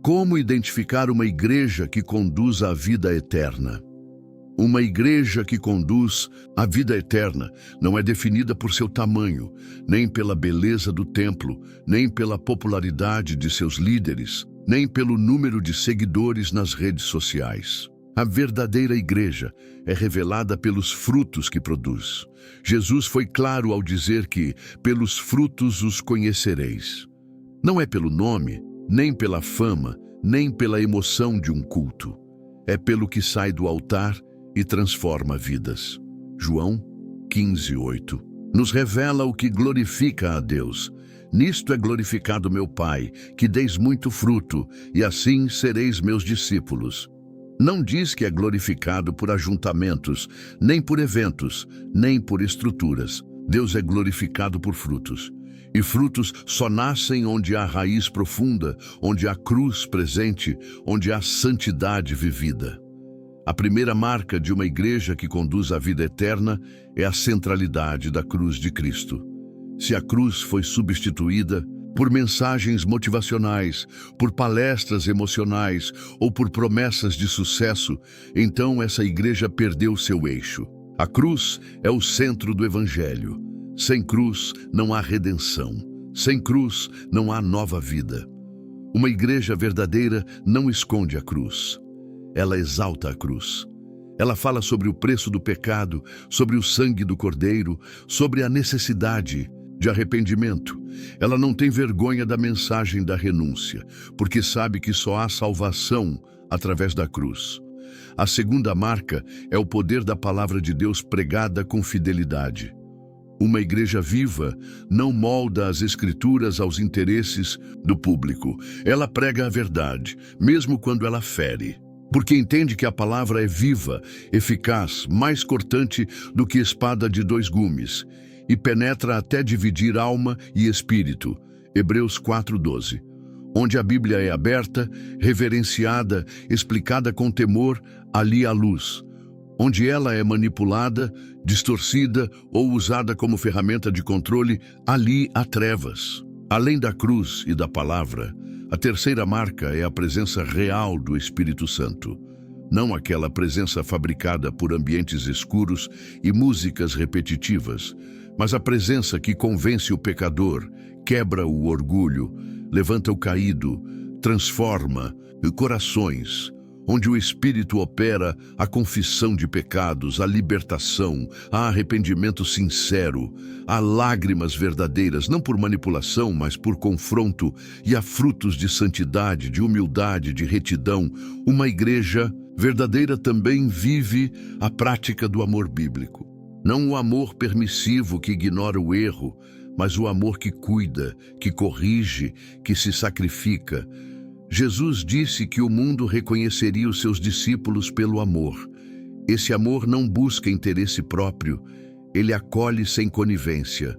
Como identificar uma igreja que conduz à vida eterna? Uma igreja que conduz à vida eterna não é definida por seu tamanho, nem pela beleza do templo, nem pela popularidade de seus líderes, nem pelo número de seguidores nas redes sociais. A verdadeira igreja é revelada pelos frutos que produz. Jesus foi claro ao dizer que, pelos frutos os conhecereis. Não é pelo nome, nem pela fama, nem pela emoção de um culto. É pelo que sai do altar e transforma vidas. João 15:8 nos revela o que glorifica a Deus. Nisto é glorificado meu Pai, que deis muito fruto, e assim sereis meus discípulos. Não diz que é glorificado por ajuntamentos, nem por eventos, nem por estruturas. Deus é glorificado por frutos. E frutos só nascem onde há raiz profunda, onde há cruz presente, onde há santidade vivida. A primeira marca de uma igreja que conduz à vida eterna é a centralidade da cruz de Cristo. Se a cruz foi substituída, por mensagens motivacionais, por palestras emocionais ou por promessas de sucesso, então essa igreja perdeu seu eixo. A cruz é o centro do Evangelho. Sem cruz não há redenção. Sem cruz não há nova vida. Uma igreja verdadeira não esconde a cruz. Ela exalta a cruz. Ela fala sobre o preço do pecado, sobre o sangue do Cordeiro, sobre a necessidade de arrependimento. Ela não tem vergonha da mensagem da renúncia, porque sabe que só há salvação através da cruz. A segunda marca é o poder da palavra de Deus pregada com fidelidade. Uma igreja viva não molda as escrituras aos interesses do público. Ela prega a verdade, mesmo quando ela fere. Porque entende que a palavra é viva, eficaz, mais cortante do que espada de dois gumes, e penetra até dividir alma e espírito. Hebreus 4:12. Onde a Bíblia é aberta, reverenciada, explicada com temor, ali há luz. Onde ela é manipulada, distorcida ou usada como ferramenta de controle, ali há trevas. Além da cruz e da palavra, a terceira marca é a presença real do Espírito Santo. Não aquela presença fabricada por ambientes escuros e músicas repetitivas, mas a presença que convence o pecador, quebra o orgulho, levanta o caído, transforma corações, onde o Espírito opera a confissão de pecados, a libertação, a arrependimento sincero, a lágrimas verdadeiras, não por manipulação, mas por confronto, e a frutos de santidade, de humildade, de retidão. Uma igreja verdadeira também vive a prática do amor bíblico. Não o amor permissivo que ignora o erro, mas o amor que cuida, que corrige, que se sacrifica. Jesus disse que o mundo reconheceria os seus discípulos pelo amor. Esse amor não busca interesse próprio, ele acolhe sem conivência.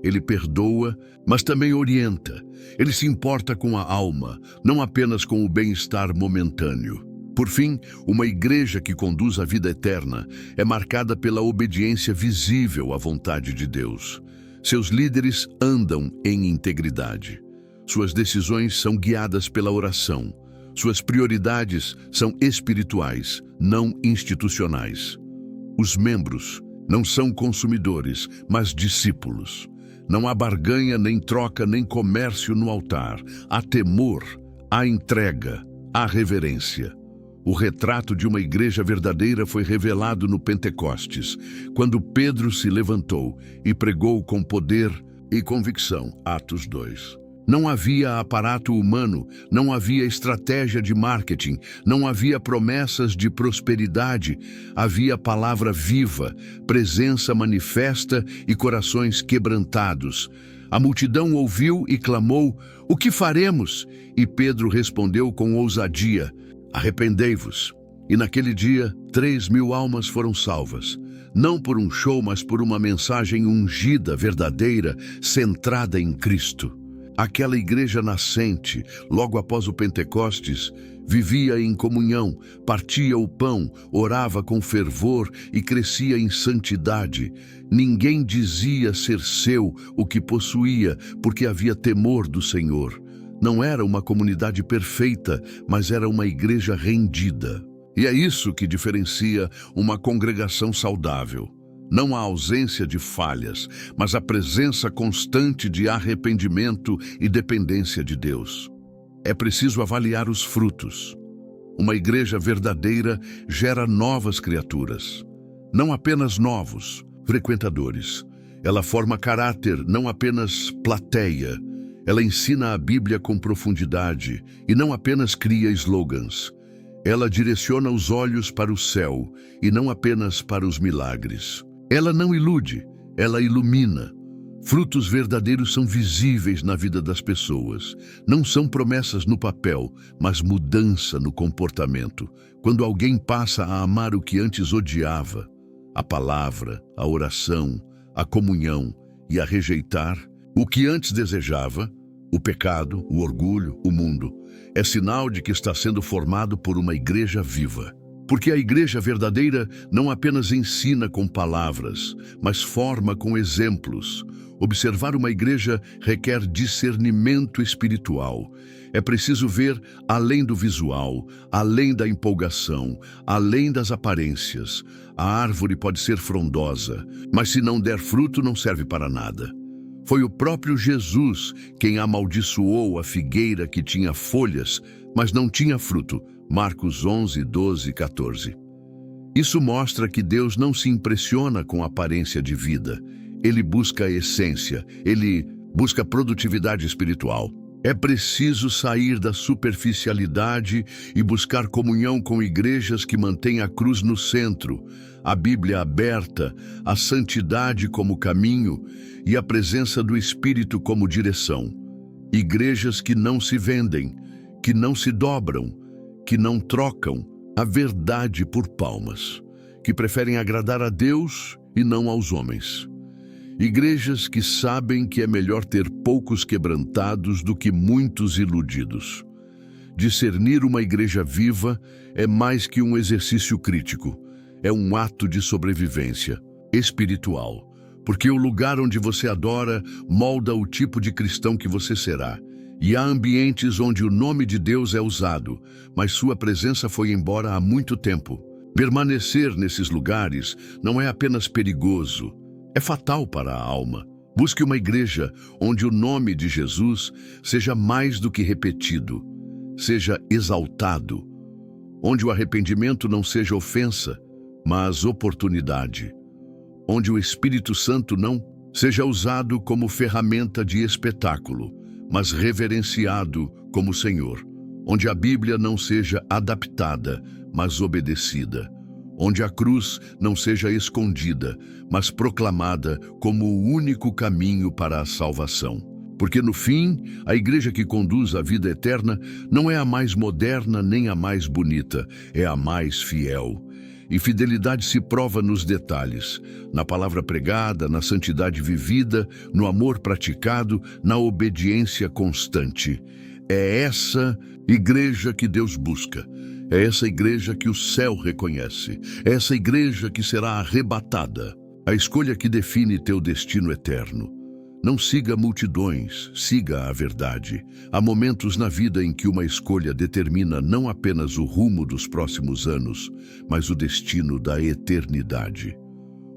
Ele perdoa, mas também orienta. Ele se importa com a alma, não apenas com o bem-estar momentâneo. Por fim, uma igreja que conduz à vida eterna é marcada pela obediência visível à vontade de Deus. Seus líderes andam em integridade. Suas decisões são guiadas pela oração. Suas prioridades são espirituais, não institucionais. Os membros não são consumidores, mas discípulos. Não há barganha, nem troca, nem comércio no altar. Há temor, há entrega, há reverência. O retrato de uma igreja verdadeira foi revelado no Pentecostes, quando Pedro se levantou e pregou com poder e convicção. Atos 2. Não havia aparato humano, não havia estratégia de marketing, não havia promessas de prosperidade, havia palavra viva, presença manifesta e corações quebrantados. A multidão ouviu e clamou: "O que faremos?" E Pedro respondeu com ousadia: "Arrependei-vos." E naquele dia, 3.000 almas foram salvas. Não por um show, mas por uma mensagem ungida, verdadeira, centrada em Cristo. Aquela igreja nascente, logo após o Pentecostes, vivia em comunhão, partia o pão, orava com fervor e crescia em santidade. Ninguém dizia ser seu o que possuía, porque havia temor do Senhor. Não era uma comunidade perfeita, mas era uma igreja rendida. E é isso que diferencia uma congregação saudável. Não a ausência de falhas, mas a presença constante de arrependimento e dependência de Deus. É preciso avaliar os frutos. Uma igreja verdadeira gera novas criaturas, não apenas novos frequentadores. Ela forma caráter, não apenas plateia. Ela ensina a Bíblia com profundidade e não apenas cria slogans. Ela direciona os olhos para o céu e não apenas para os milagres. Ela não ilude, ela ilumina. Frutos verdadeiros são visíveis na vida das pessoas. Não são promessas no papel, mas mudança no comportamento. Quando alguém passa a amar o que antes odiava, a palavra, a oração, a comunhão, e a rejeitar o que antes desejava, o pecado, o orgulho, o mundo, é sinal de que está sendo formado por uma igreja viva. Porque a igreja verdadeira não apenas ensina com palavras, mas forma com exemplos. Observar uma igreja requer discernimento espiritual. É preciso ver além do visual, além da empolgação, além das aparências. A árvore pode ser frondosa, mas se não der fruto, não serve para nada. Foi o próprio Jesus quem amaldiçoou a figueira que tinha folhas, mas não tinha fruto. Marcos 11, 12, 14. Isso mostra que Deus não se impressiona com a aparência de vida. Ele busca a essência, ele busca produtividade espiritual. É preciso sair da superficialidade e buscar comunhão com igrejas que mantêm a cruz no centro, a Bíblia aberta, a santidade como caminho e a presença do Espírito como direção. Igrejas que não se vendem, que não se dobram, que não trocam a verdade por palmas, que preferem agradar a Deus e não aos homens. Igrejas que sabem que é melhor ter poucos quebrantados do que muitos iludidos. Discernir uma igreja viva é mais que um exercício crítico, é um ato de sobrevivência espiritual, porque o lugar onde você adora molda o tipo de cristão que você será. E há ambientes onde o nome de Deus é usado, mas sua presença foi embora há muito tempo. Permanecer nesses lugares não é apenas perigoso, é fatal para a alma. Busque uma igreja onde o nome de Jesus seja mais do que repetido, seja exaltado, onde o arrependimento não seja ofensa, mas oportunidade, onde o Espírito Santo não seja usado como ferramenta de espetáculo, mas reverenciado como Senhor, onde a Bíblia não seja adaptada, mas obedecida, onde a cruz não seja escondida, mas proclamada como o único caminho para a salvação. Porque no fim, a igreja que conduz à vida eterna não é a mais moderna nem a mais bonita, é a mais fiel. E fidelidade se prova nos detalhes, na palavra pregada, na santidade vivida, no amor praticado, na obediência constante. É essa igreja que Deus busca. É essa igreja que o céu reconhece. É essa igreja que será arrebatada. A escolha que define teu destino eterno. Não siga multidões, siga a verdade. Há momentos na vida em que uma escolha determina não apenas o rumo dos próximos anos, mas o destino da eternidade.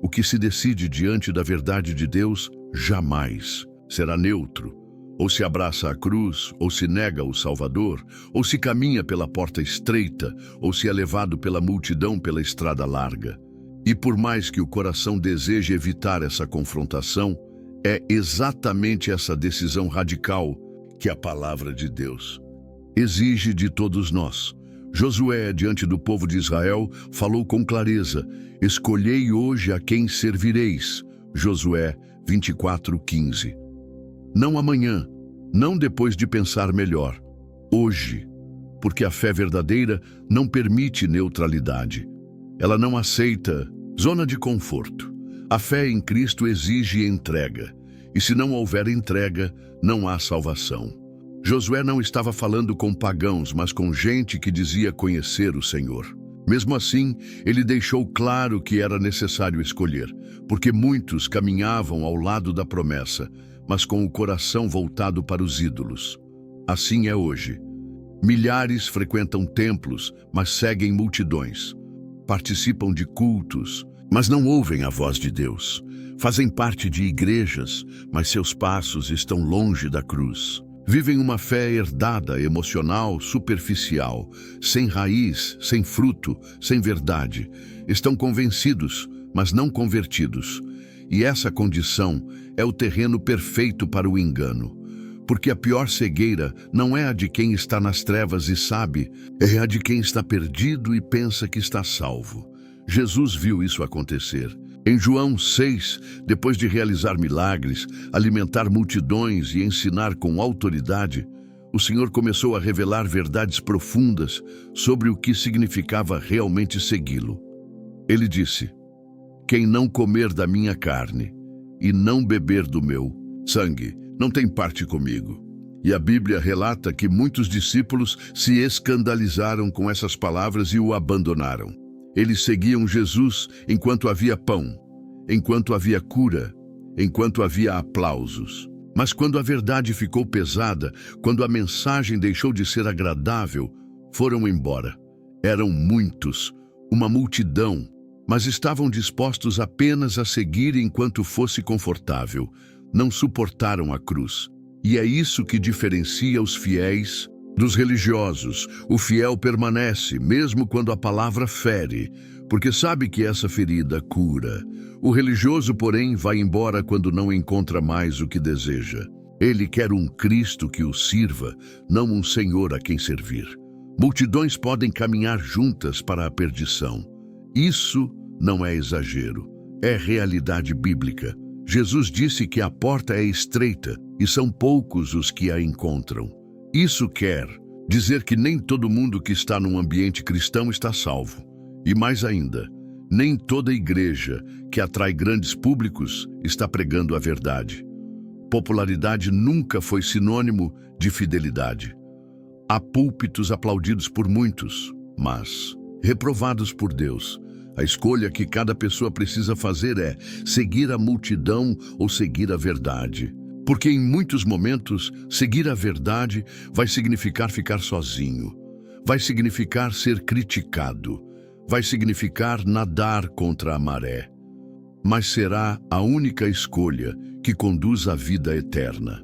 O que se decide diante da verdade de Deus jamais será neutro. Ou se abraça a cruz, ou se nega o Salvador, ou se caminha pela porta estreita, ou se é levado pela multidão pela estrada larga. E por mais que o coração deseje evitar essa confrontação, é exatamente essa decisão radical que a palavra de Deus exige de todos nós. Josué, diante do povo de Israel, falou com clareza: escolhei hoje a quem servireis. Josué 24:15. Não amanhã, não depois de pensar melhor. Hoje, porque a fé verdadeira não permite neutralidade. Ela não aceita zona de conforto. A fé em Cristo exige entrega, e se não houver entrega, não há salvação. Josué não estava falando com pagãos, mas com gente que dizia conhecer o Senhor. Mesmo assim, ele deixou claro que era necessário escolher, porque muitos caminhavam ao lado da promessa, mas com o coração voltado para os ídolos. Assim é hoje. Milhares frequentam templos, mas seguem multidões. Participam de cultos, mas não ouvem a voz de Deus. Fazem parte de igrejas, mas seus passos estão longe da cruz. Vivem uma fé herdada, emocional, superficial, sem raiz, sem fruto, sem verdade. Estão convencidos, mas não convertidos. E essa condição é o terreno perfeito para o engano. Porque a pior cegueira não é a de quem está nas trevas e sabe, é a de quem está perdido e pensa que está salvo. Jesus viu isso acontecer. Em João 6, depois de realizar milagres, alimentar multidões e ensinar com autoridade, o Senhor começou a revelar verdades profundas sobre o que significava realmente segui-lo. Ele disse: quem não comer da minha carne e não beber do meu sangue não tem parte comigo. E a Bíblia relata que muitos discípulos se escandalizaram com essas palavras e o abandonaram. Eles seguiam Jesus enquanto havia pão, enquanto havia cura, enquanto havia aplausos. Mas quando a verdade ficou pesada, quando a mensagem deixou de ser agradável, foram embora. Eram muitos, uma multidão, mas estavam dispostos apenas a seguir enquanto fosse confortável. Não suportaram a cruz. E é isso que diferencia os fiéis dos religiosos. O fiel permanece, mesmo quando a palavra fere, porque sabe que essa ferida cura. O religioso, porém, vai embora quando não encontra mais o que deseja. Ele quer um Cristo que o sirva, não um Senhor a quem servir. Multidões podem caminhar juntas para a perdição. Isso não é exagero, é realidade bíblica. Jesus disse que a porta é estreita e são poucos os que a encontram. Isso quer dizer que nem todo mundo que está num ambiente cristão está salvo. E mais ainda, nem toda igreja que atrai grandes públicos está pregando a verdade. Popularidade nunca foi sinônimo de fidelidade. Há púlpitos aplaudidos por muitos, mas reprovados por Deus. A escolha que cada pessoa precisa fazer é seguir a multidão ou seguir a verdade. Porque em muitos momentos, seguir a verdade vai significar ficar sozinho. Vai significar ser criticado. Vai significar nadar contra a maré. Mas será a única escolha que conduz à vida eterna.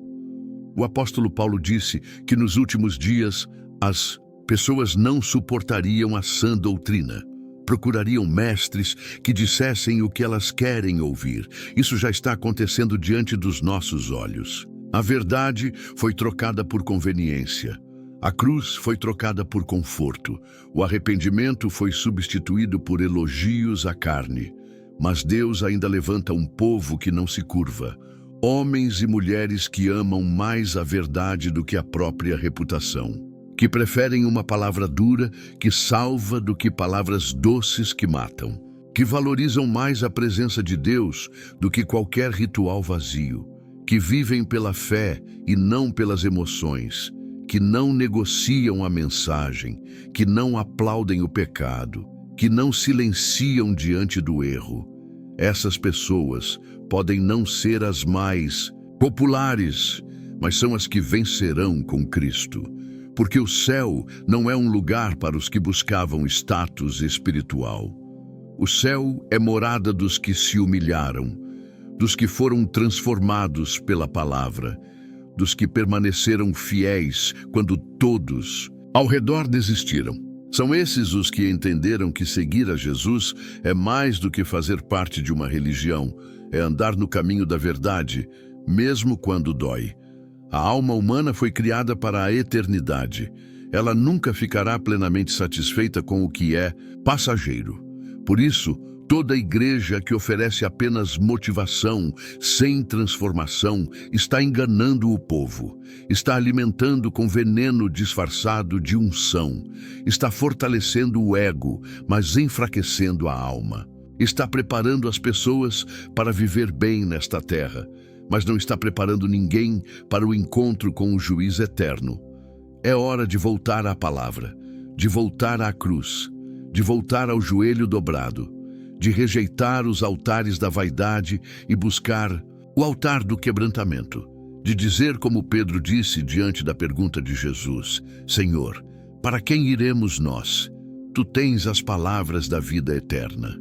O apóstolo Paulo disse que nos últimos dias as pessoas não suportariam a sã doutrina. Procurariam mestres que dissessem o que elas querem ouvir. Isso já está acontecendo diante dos nossos olhos. A verdade foi trocada por conveniência. A cruz foi trocada por conforto. O arrependimento foi substituído por elogios à carne. Mas Deus ainda levanta um povo que não se curva. Homens e mulheres que amam mais a verdade do que a própria reputação. Que preferem uma palavra dura que salva do que palavras doces que matam, que valorizam mais a presença de Deus do que qualquer ritual vazio, que vivem pela fé e não pelas emoções, que não negociam a mensagem, que não aplaudem o pecado, que não silenciam diante do erro. Essas pessoas podem não ser as mais populares, mas são as que vencerão com Cristo. Porque o céu não é um lugar para os que buscavam status espiritual. O céu é morada dos que se humilharam, dos que foram transformados pela palavra, dos que permaneceram fiéis quando todos ao redor desistiram. São esses os que entenderam que seguir a Jesus é mais do que fazer parte de uma religião, é andar no caminho da verdade, mesmo quando dói. A alma humana foi criada para a eternidade. Ela nunca ficará plenamente satisfeita com o que é passageiro. Por isso, toda igreja que oferece apenas motivação, sem transformação, está enganando o povo. Está alimentando com veneno disfarçado de unção. Está fortalecendo o ego, mas enfraquecendo a alma. Está preparando as pessoas para viver bem nesta terra, mas não está preparando ninguém para o encontro com o juiz eterno. É hora de voltar à palavra, de voltar à cruz, de voltar ao joelho dobrado, de rejeitar os altares da vaidade e buscar o altar do quebrantamento, de dizer como Pedro disse diante da pergunta de Jesus: Senhor, para quem iremos nós? Tu tens as palavras da vida eterna.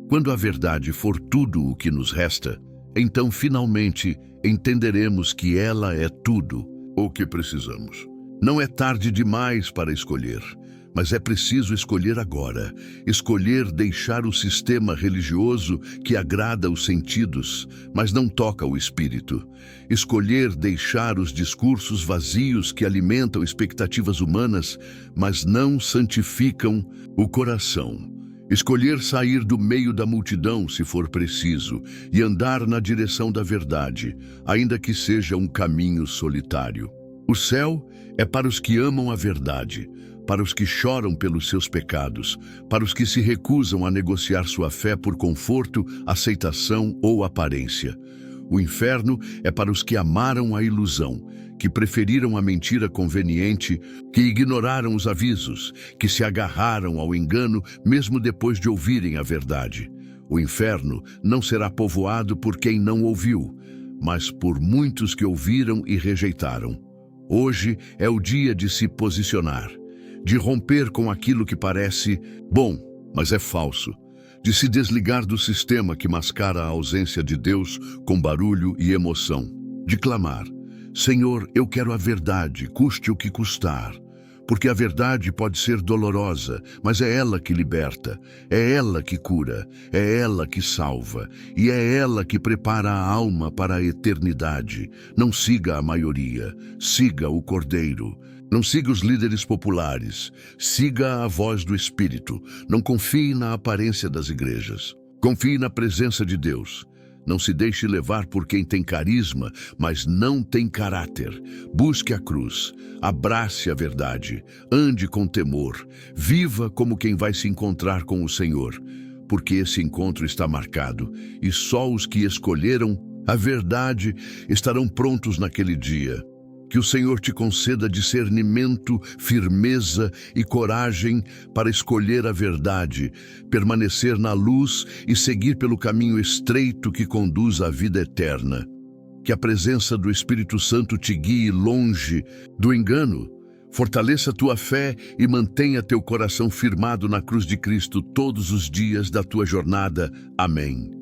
Quando a verdade for tudo o que nos resta, então finalmente entenderemos que ela é tudo o que precisamos. Não é tarde demais para escolher, mas é preciso escolher agora. Escolher deixar o sistema religioso que agrada os sentidos, mas não toca o espírito. Escolher deixar os discursos vazios que alimentam expectativas humanas, mas não santificam o coração. Escolher sair do meio da multidão, se for preciso, e andar na direção da verdade, ainda que seja um caminho solitário. O céu é para os que amam a verdade, para os que choram pelos seus pecados, para os que se recusam a negociar sua fé por conforto, aceitação ou aparência. O inferno é para os que amaram a ilusão, que preferiram a mentira conveniente, que ignoraram os avisos, que se agarraram ao engano mesmo depois de ouvirem a verdade. O inferno não será povoado por quem não ouviu, mas por muitos que ouviram e rejeitaram. Hoje é o dia de se posicionar, de romper com aquilo que parece bom, mas é falso, de se desligar do sistema que mascara a ausência de Deus com barulho e emoção, de clamar: Senhor, eu quero a verdade, custe o que custar. Porque a verdade pode ser dolorosa, mas é ela que liberta, é ela que cura, é ela que salva, e é ela que prepara a alma para a eternidade. Não siga a maioria, siga o Cordeiro. Não siga os líderes populares, siga a voz do Espírito. Não confie na aparência das igrejas. Confie na presença de Deus. Não se deixe levar por quem tem carisma, mas não tem caráter. Busque a cruz, abrace a verdade, ande com temor, viva como quem vai se encontrar com o Senhor, porque esse encontro está marcado e só os que escolheram a verdade estarão prontos naquele dia. Que o Senhor te conceda discernimento, firmeza e coragem para escolher a verdade, permanecer na luz e seguir pelo caminho estreito que conduz à vida eterna. Que a presença do Espírito Santo te guie longe do engano, fortaleça tua fé e mantenha teu coração firmado na cruz de Cristo todos os dias da tua jornada. Amém.